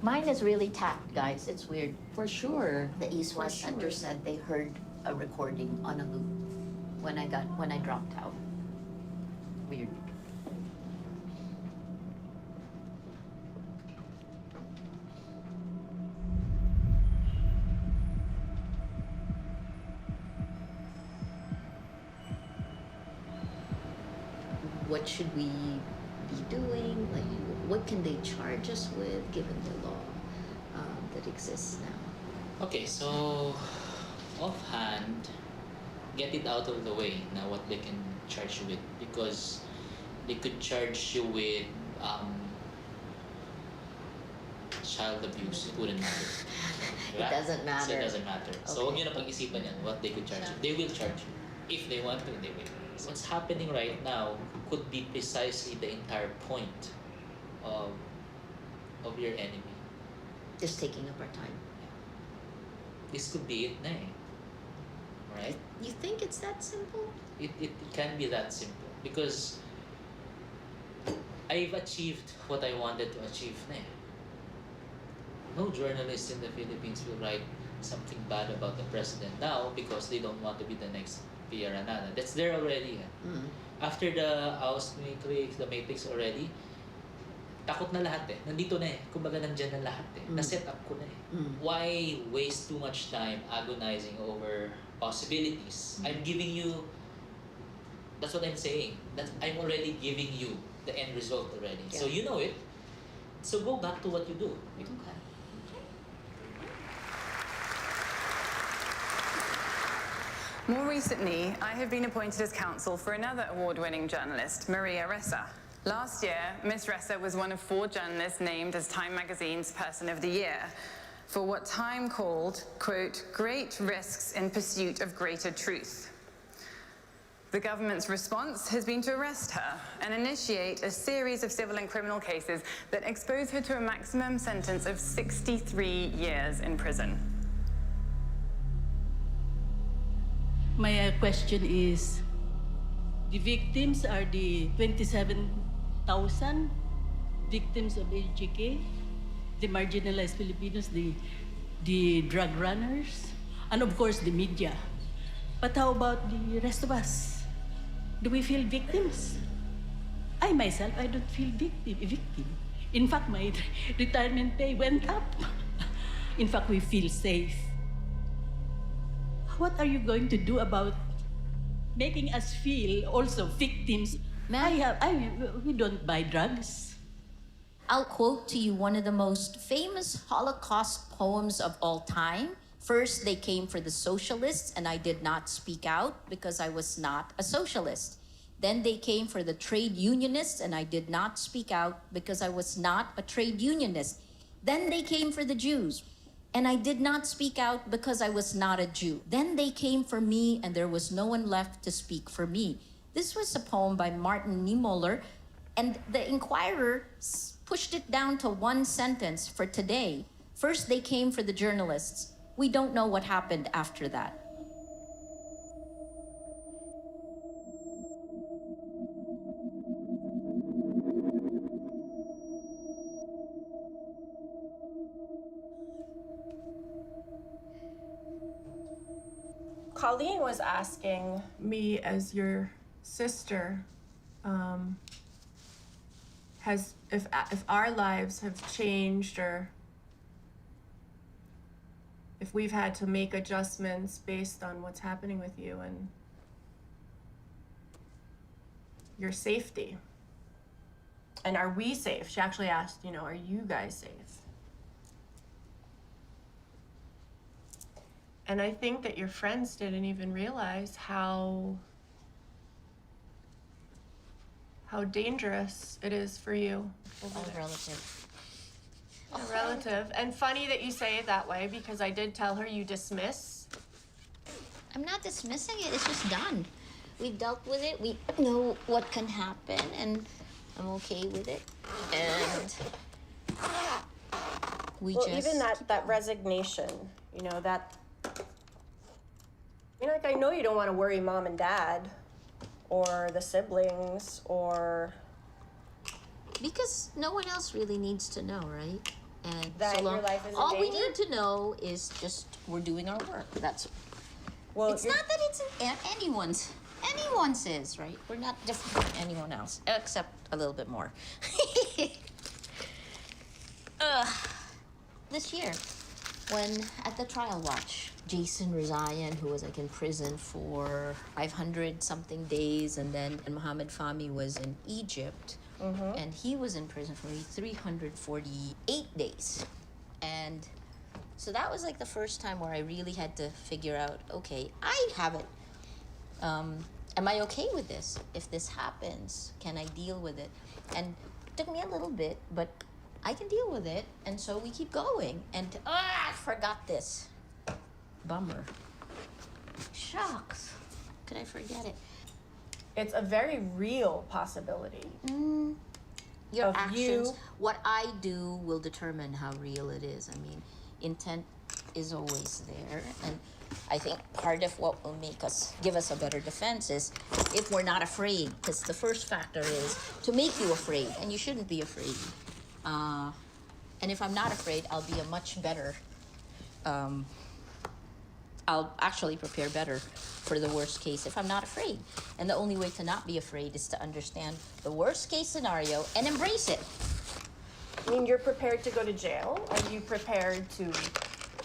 Mine is really tapped, guys. It's weird. For sure. The East-West Center said they heard a recording on a loop when I dropped out. Weird. What should we be doing? Like, what can they charge us with, given the law that exists now? Okay, so offhand, get it out of the way now what they can charge you with, because they could charge you with child abuse. It wouldn't matter. It doesn't matter. So it doesn't matter. So huwag nyo na pag-isipan yan, what they could charge you. They will charge you. If they want to, they will. What's happening right now could be precisely the entire point of your enemy. Just taking up our time. This could be it na eh. Right? You think it's that simple? It can be that simple because I've achieved what I wanted to achieve na eh. No journalist in the Philippines will write something bad about the president now because they don't want to be the next Pia Ranana. That's there already. After the House Matrix, the Matrix already, takot na lahat eh. Nandito na eh. Kumbaga nandyan na lahat eh. Na-set up ko na eh. Why waste too much time agonizing over possibilities? I'm giving you, that's what I'm saying. That I'm already giving you the end result already. Yeah. So you know it. So go back to what you do. Okay. More recently, I have been appointed as counsel for another award-winning journalist, Maria Ressa. Last year, Miss Ressa was one of 4 journalists named as Time Magazine's Person of the Year for what Time called, quote, great risks in pursuit of greater truth. The government's response has been to arrest her and initiate a series of civil and criminal cases that expose her to a maximum sentence of 63 years in prison. My question is, the victims are the 27,000 victims of LGK, the marginalized Filipinos, the drug runners, and of course the media. But how about the rest of us? Do we feel victims? I myself, I don't feel victim. In fact, my retirement pay went up. In fact, we feel safe. What are you going to do about making us feel also victims? We don't buy drugs. I'll quote to you one of the most famous Holocaust poems of all time. First, they came for the socialists, and I did not speak out because I was not a socialist. Then they came for the trade unionists, and I did not speak out because I was not a trade unionist. Then they came for the Jews, and I did not speak out because I was not a Jew. Then they came for me, and there was no one left to speak for me. This was a poem by Martin Niemöller, and the Inquirer pushed it down to one sentence for today. First, they came for the journalists. We don't know what happened after that. Colleen was asking me, as your sister, if our lives have changed, or if we've had to make adjustments based on what's happening with you and your safety. And are we safe? She actually asked, are you guys safe? And I think that your friends didn't even realize how dangerous it is for you. Relative. A relative. And funny that you say it that way, because I did tell her you dismiss. I'm not dismissing it, it's just done. We've dealt with it, we know what can happen, and I'm okay with it. And even that resignation, I know you don't want to worry mom and dad or the siblings or... Because no one else really needs to know, right? And that your life is in all we danger? need to know is just we're doing our work. That's... Well, it's not that it's anyone's is, right? We're not different from anyone else, except a little bit more. This year, when at the trial watch, Jason Rizayan, who was in prison for 500-something days, and then Mohammed Fahmy was in Egypt, and he was in prison for 348 days. And so that was the first time where I really had to figure out, okay, I have it. Am I okay with this? If this happens, can I deal with it? And it took me a little bit, but I can deal with it. And so we keep going. And I forgot this. Bummer. Shucks. Could I forget it? It's a very real possibility. Your actions, what I do will determine how real it is. I mean, intent is always there. And I think part of what will give us a better defense is if we're not afraid, because the first factor is to make you afraid, and you shouldn't be afraid. And if I'm not afraid, I'll be a much better I'll actually prepare better for the worst case if I'm not afraid. And the only way to not be afraid is to understand the worst case scenario and embrace it. I mean, you're prepared to go to jail? Are you prepared to...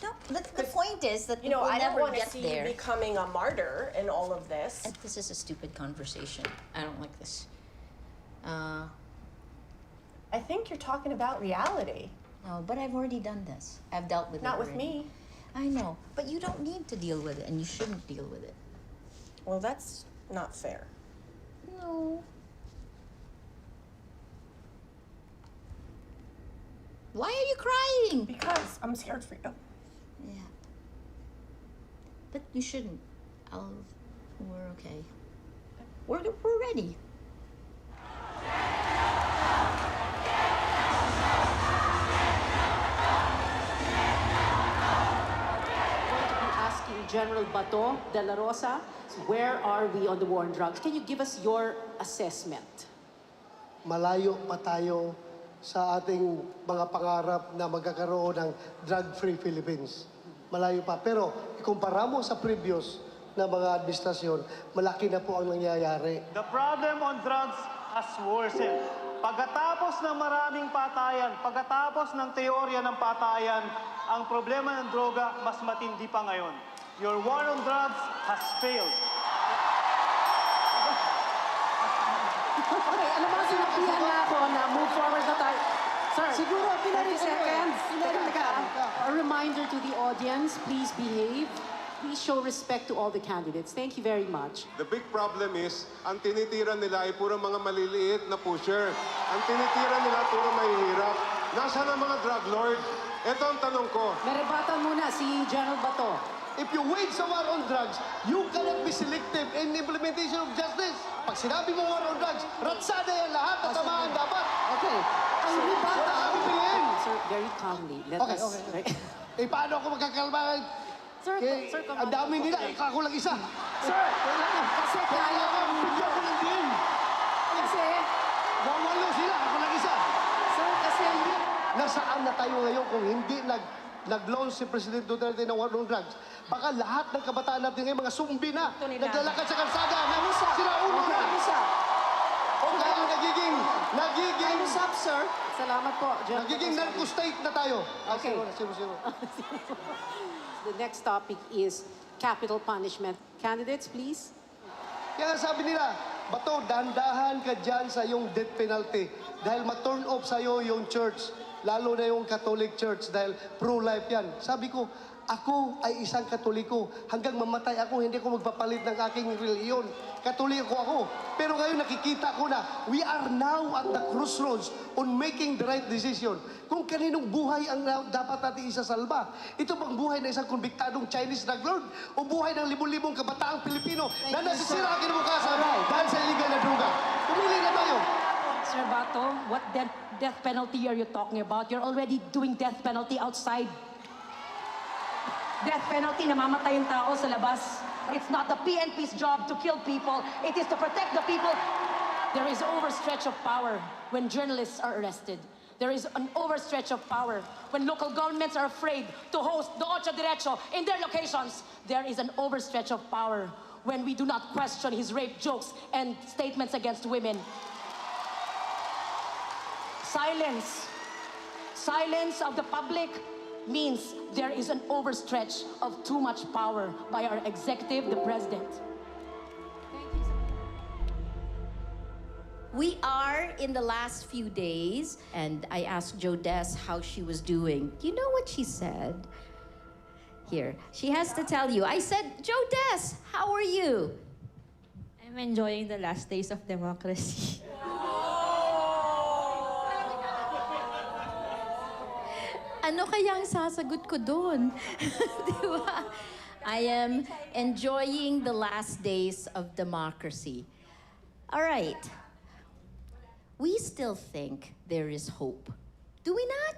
No, the point is that You know, we'll I don't never want to get see there. you becoming a martyr in all of this. And this is a stupid conversation. I don't like this. I think you're talking about reality. No, but I've already done this. I've dealt with it Not with already. me. I know, but you don't need to deal with it, and you shouldn't deal with it. Well, that's not fair. No. Why are you crying? Because I'm scared for you. Yeah. But you shouldn't. We're okay. We're ready. Asking General Bato de la Rosa, where are we on the war on drugs? Can you give us your assessment? Malayo pa tayo sa ating mga pangarap na magkakaroon ng drug-free Philippines. Malayo pa. Pero ikumpara mo sa previous na mga administrasyon, malaki na po ang nangyayari. The problem on drugs has worsened. Pagkatapos ng maraming patayan, pagkatapos ng teorya ng patayan, ang problema ng droga mas matindi pa ngayon. Your war on drugs has failed. Okay, alam mo, sinabihan na ako na move forward na tayo. Sir, siguro 30 seconds. Teka. A reminder to the audience, please behave. Please show respect to all the candidates. Thank you very much. The big problem is, ang tinitira nila ay puro mga maliliit na pusher. Ang tinitira nila puro mahihirap. Nasaan ang mga drug lord? Ito ang tanong ko. May rebuttal muna si General Bato. If you wage a war on drugs, you cannot be selective in implementation of justice. Pag sinabi mo war on drugs, ratsada yan lahat at tamaan dapat. Okay. Ang rebuttal. Wala kami piliin. Sir, very calmly. Let Okay, us... okay. Eh, paano ako magkakalma? Sir, sir, ang dami nila, ako lang isa. Sir, kasi kaya kang... Hindi ako lang din. Kasi... Wawalo sila, ako lang isa. Sir, kasi... Nasaan na tayo ngayon kung hindi nag-launch si President Duterte ng war on drugs? Baka lahat ng kabataan natin ngayon, mga sumbi na, naglalakad sa kalsada, sila ulo na. O kaya nagiging... Time's up, sir. Salamat po. Nagiging narco-state na tayo. Okay. Zero. The next topic is capital punishment. Candidates, please. Kaya sabi nila, Bato, dahan-dahan ka dyan sa yung death penalty dahil ma-turn off sa'yo yung church, lalo na yung Catholic Church dahil pro-life yan. Sabi ko, ako ay isang Katoliko. Hanggang mamatay ako, hindi ko magpapalit ng aking reliyon. Katoliko ako. Pero ngayon nakikita ko na we are now at the crossroads on making the right decision. Kung kaninong buhay ang dapat natin isasalba. Ito bang buhay ng isang konbiktadong Chinese drug lord? O buhay ng libong-libong kabataang Pilipino na nasisira ang kinabukasan dahil sa illegal na droga? Pumili na tayo. Sir Bato, what death penalty are you talking about? You're already doing death penalty outside. Death penalty, namamatay yung tao sa labas. It's not the PNP's job to kill people. It is to protect the people. There is overstretch of power when journalists are arrested. There is an overstretch of power when local governments are afraid to host the Ocho Derecho in their locations. There is an overstretch of power when we do not question his rape jokes and statements against women. Silence of the public means there is an overstretch of too much power by our executive, the president. We are in the last few days, and I asked Jodez how she was doing. You know what she said? Here, she has to tell you. I said, Jodez, how are you? I'm enjoying the last days of democracy. Ano kaya ang sasagot ko doon? Diba? I am enjoying the last days of democracy. All right. We still think there is hope. Do we not?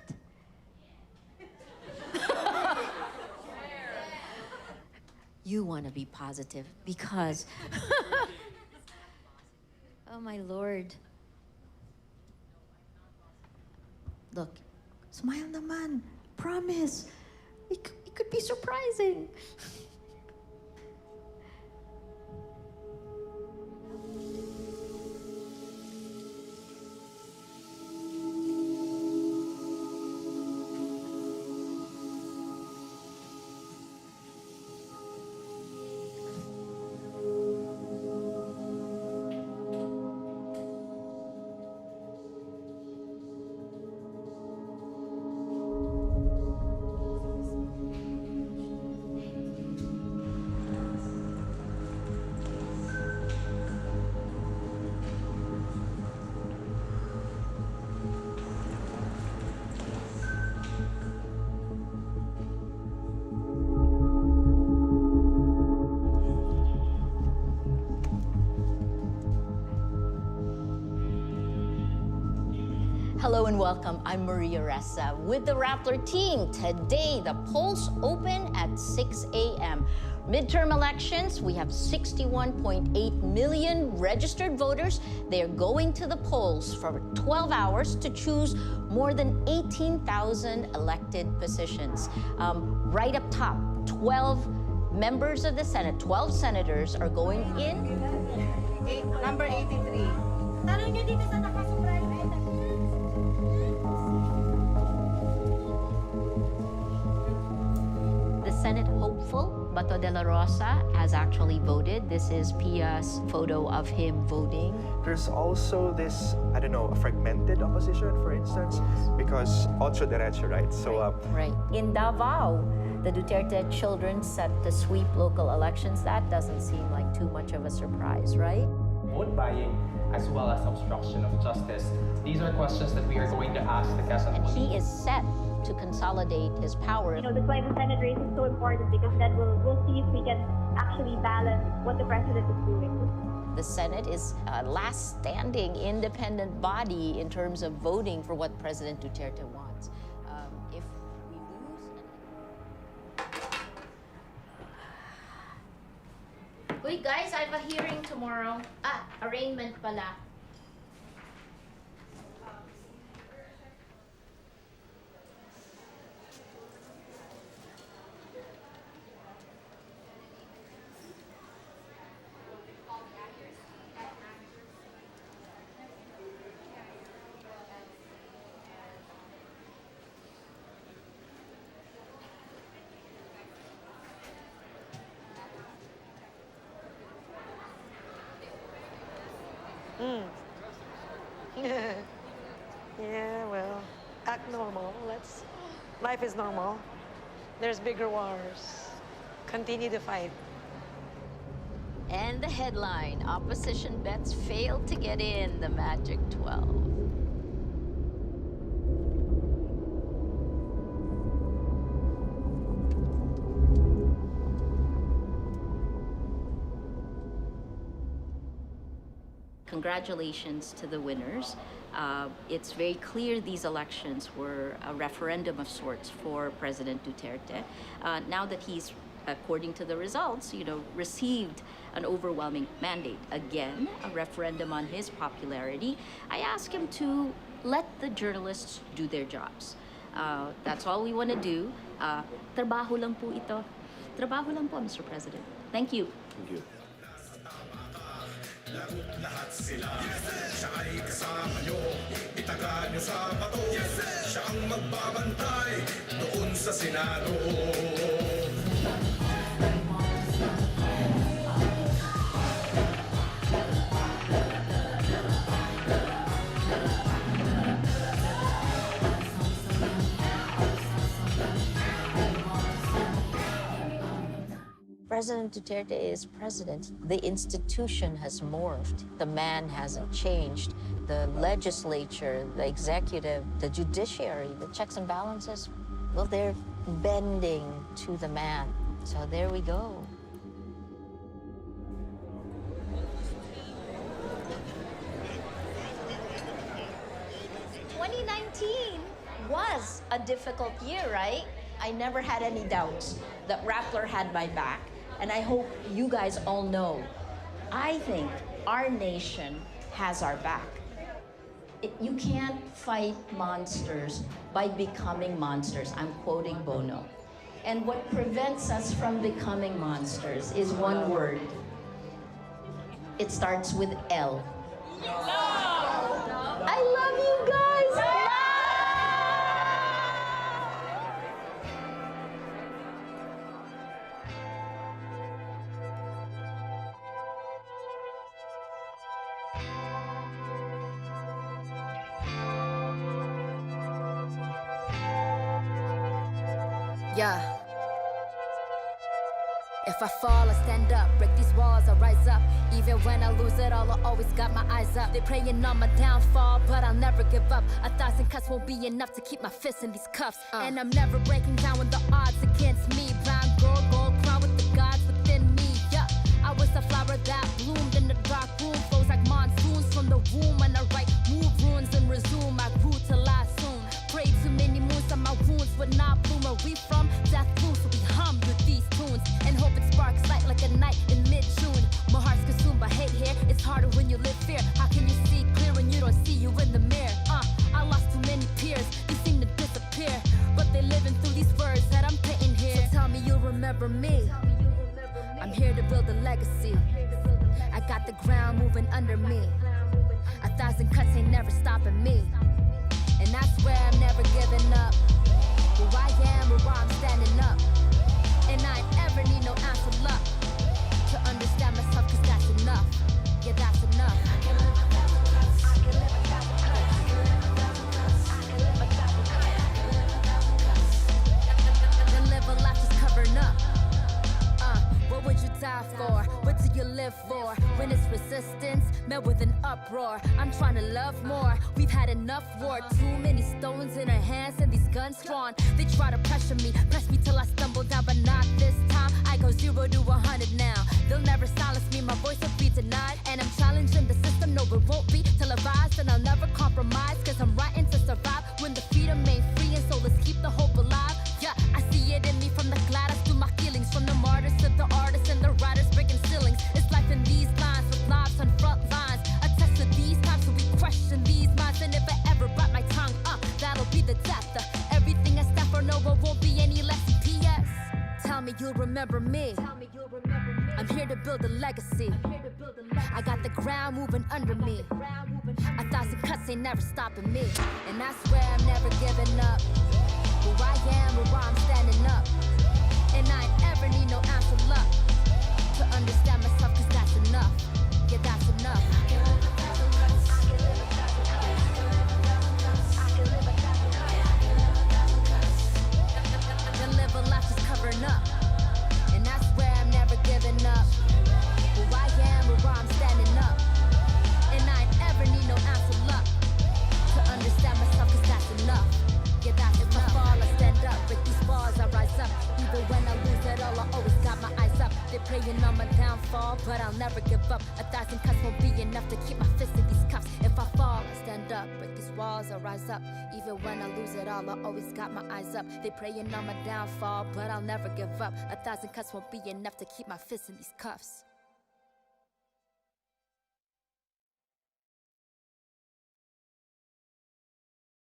You want to be positive because... Oh, my Lord. Look. Smile naman. Promise. It could be surprising. Hello and welcome. I'm Maria Ressa with the Rappler team. Today, the polls open at 6 a.m. Midterm elections, we have 61.8 million registered voters. They are going to the polls for 12 hours to choose more than 18,000 elected positions. Right up top, 12 members of the Senate, 12 senators are going in. Number 83. Tanong nyo dito sa nakasubray. The Senate hopeful, Bato de la Rosa, has actually voted. This is Pia's photo of him voting. There's also this, I don't know, a fragmented opposition, for instance, because Ocho Derecho, right? So, Right. In Davao, the Duterte children set to sweep local elections. That doesn't seem like too much of a surprise, right? Vote buying as well as obstruction of justice. These are questions that we are going to ask the Quezon And Police. he is set to consolidate his power. That's why the Senate race is so important, because then we'll see if we can actually balance what the president is doing. The Senate is a last standing independent body in terms of voting for what President Duterte wants. If we lose... Uy, guys, I have a hearing tomorrow. Arraignment pala. Yeah, well, act normal. Life is normal. There's bigger wars. Continue the fight. And the headline, opposition bets failed to get in the Magic 12. Congratulations to the winners. It's very clear these elections were a referendum of sorts for President Duterte. Now that he's, according to the results, received an overwhelming mandate. Again, a referendum on his popularity. I ask him to let the journalists do their jobs. That's all we want to do. Trabaho lang po ito. Trabaho lang po, Mr. President. Thank you. Thank you. Lahat sila, siya ay kasama nyo, itaga nyo sa bato, siya ang magbabantay doon sa Senado. President Duterte is president. The institution has morphed. The man hasn't changed. The legislature, the executive, the judiciary, the checks and balances, well, they're bending to the man. So there we go. Was a difficult year, right? I never had any doubts that Rappler had my back. And I hope you guys all know, I think our nation has our back. You can't fight monsters by becoming monsters. I'm quoting Bono. And what prevents us from becoming monsters is one word. It starts with L. I love you guys. Yeah. If I fall, I stand up. Break these walls, I rise up. Even when I lose it all, I always got my eyes up. They praying on my downfall, but I'll never give up. 1,000 cuts won't be enough to keep my fists in these cuffs. And I'm never breaking down when the odds against me. Blind girl, gold crown with the gods within me. Yeah, I was a flower that bloomed in the dark room. Flows like monsoons from the womb. When I write, move runes and resume. I grew till got the ground moving under me. 1,000 cuts ain't never stopping me. And I swear I'm never giving up. Who I am, where I'm standing up. And I ain't ever need no ounce of luck to understand myself, cause that's enough. Yeah, that's enough. Then live a life just covering up. What would you die for? What do you live for? When it's resistance, met with an uproar. I'm trying to love more. We've had enough war. Too many stones in our hands and these guns drawn. They try to press me till I stumble down, but not this time. I go 0 to 100 now. They'll never silence me, my voice will be denied. And I'm challenging the system, no, it won't be televised. And I'll never compromise, cause I'm writing to survive. When the freedom ain't free, and so let's keep the hope alive. Yeah, I see it in me, from the gladdest to my feelings, from the martyrs to the artists and the writers breaking ceilings. It's life in these lines, with lives on front lines. Attest to these times, so we question these minds. And if I ever bite my tongue, that'll be the death. Everything I stand for, no, it won't be any less than PS. Tell me you'll remember me. I'm here to build a legacy. I got the ground moving under me. 1,000 cuts ain't never stopping me. And I swear I'm never giving up. Who I am, where I'm standing up. And I ain't ever need no ounce of luck to understand myself, cause that's enough. Yeah, that's enough. Then live a life just covering up. And I swear I'm never giving up. Who I am, where I'm standing up. And I ain't ever need no ounce of luck to understand myself, cause that's enough. Yeah, that's enough. If I fall, I stand up. Break these walls, I rise up. Even when I lose it all, I always got my eyes up. They're praying on my downfall, but I'll never give up. 1,000 cuts won't be enough to keep my fist in these cuffs. If I fall, I stand up. Break these walls, I rise up. Even when I lose it all, I always got my eyes up. They're praying on my downfall, but I'll never give up. 1,000 cuts won't be enough to keep my fist in these cuffs.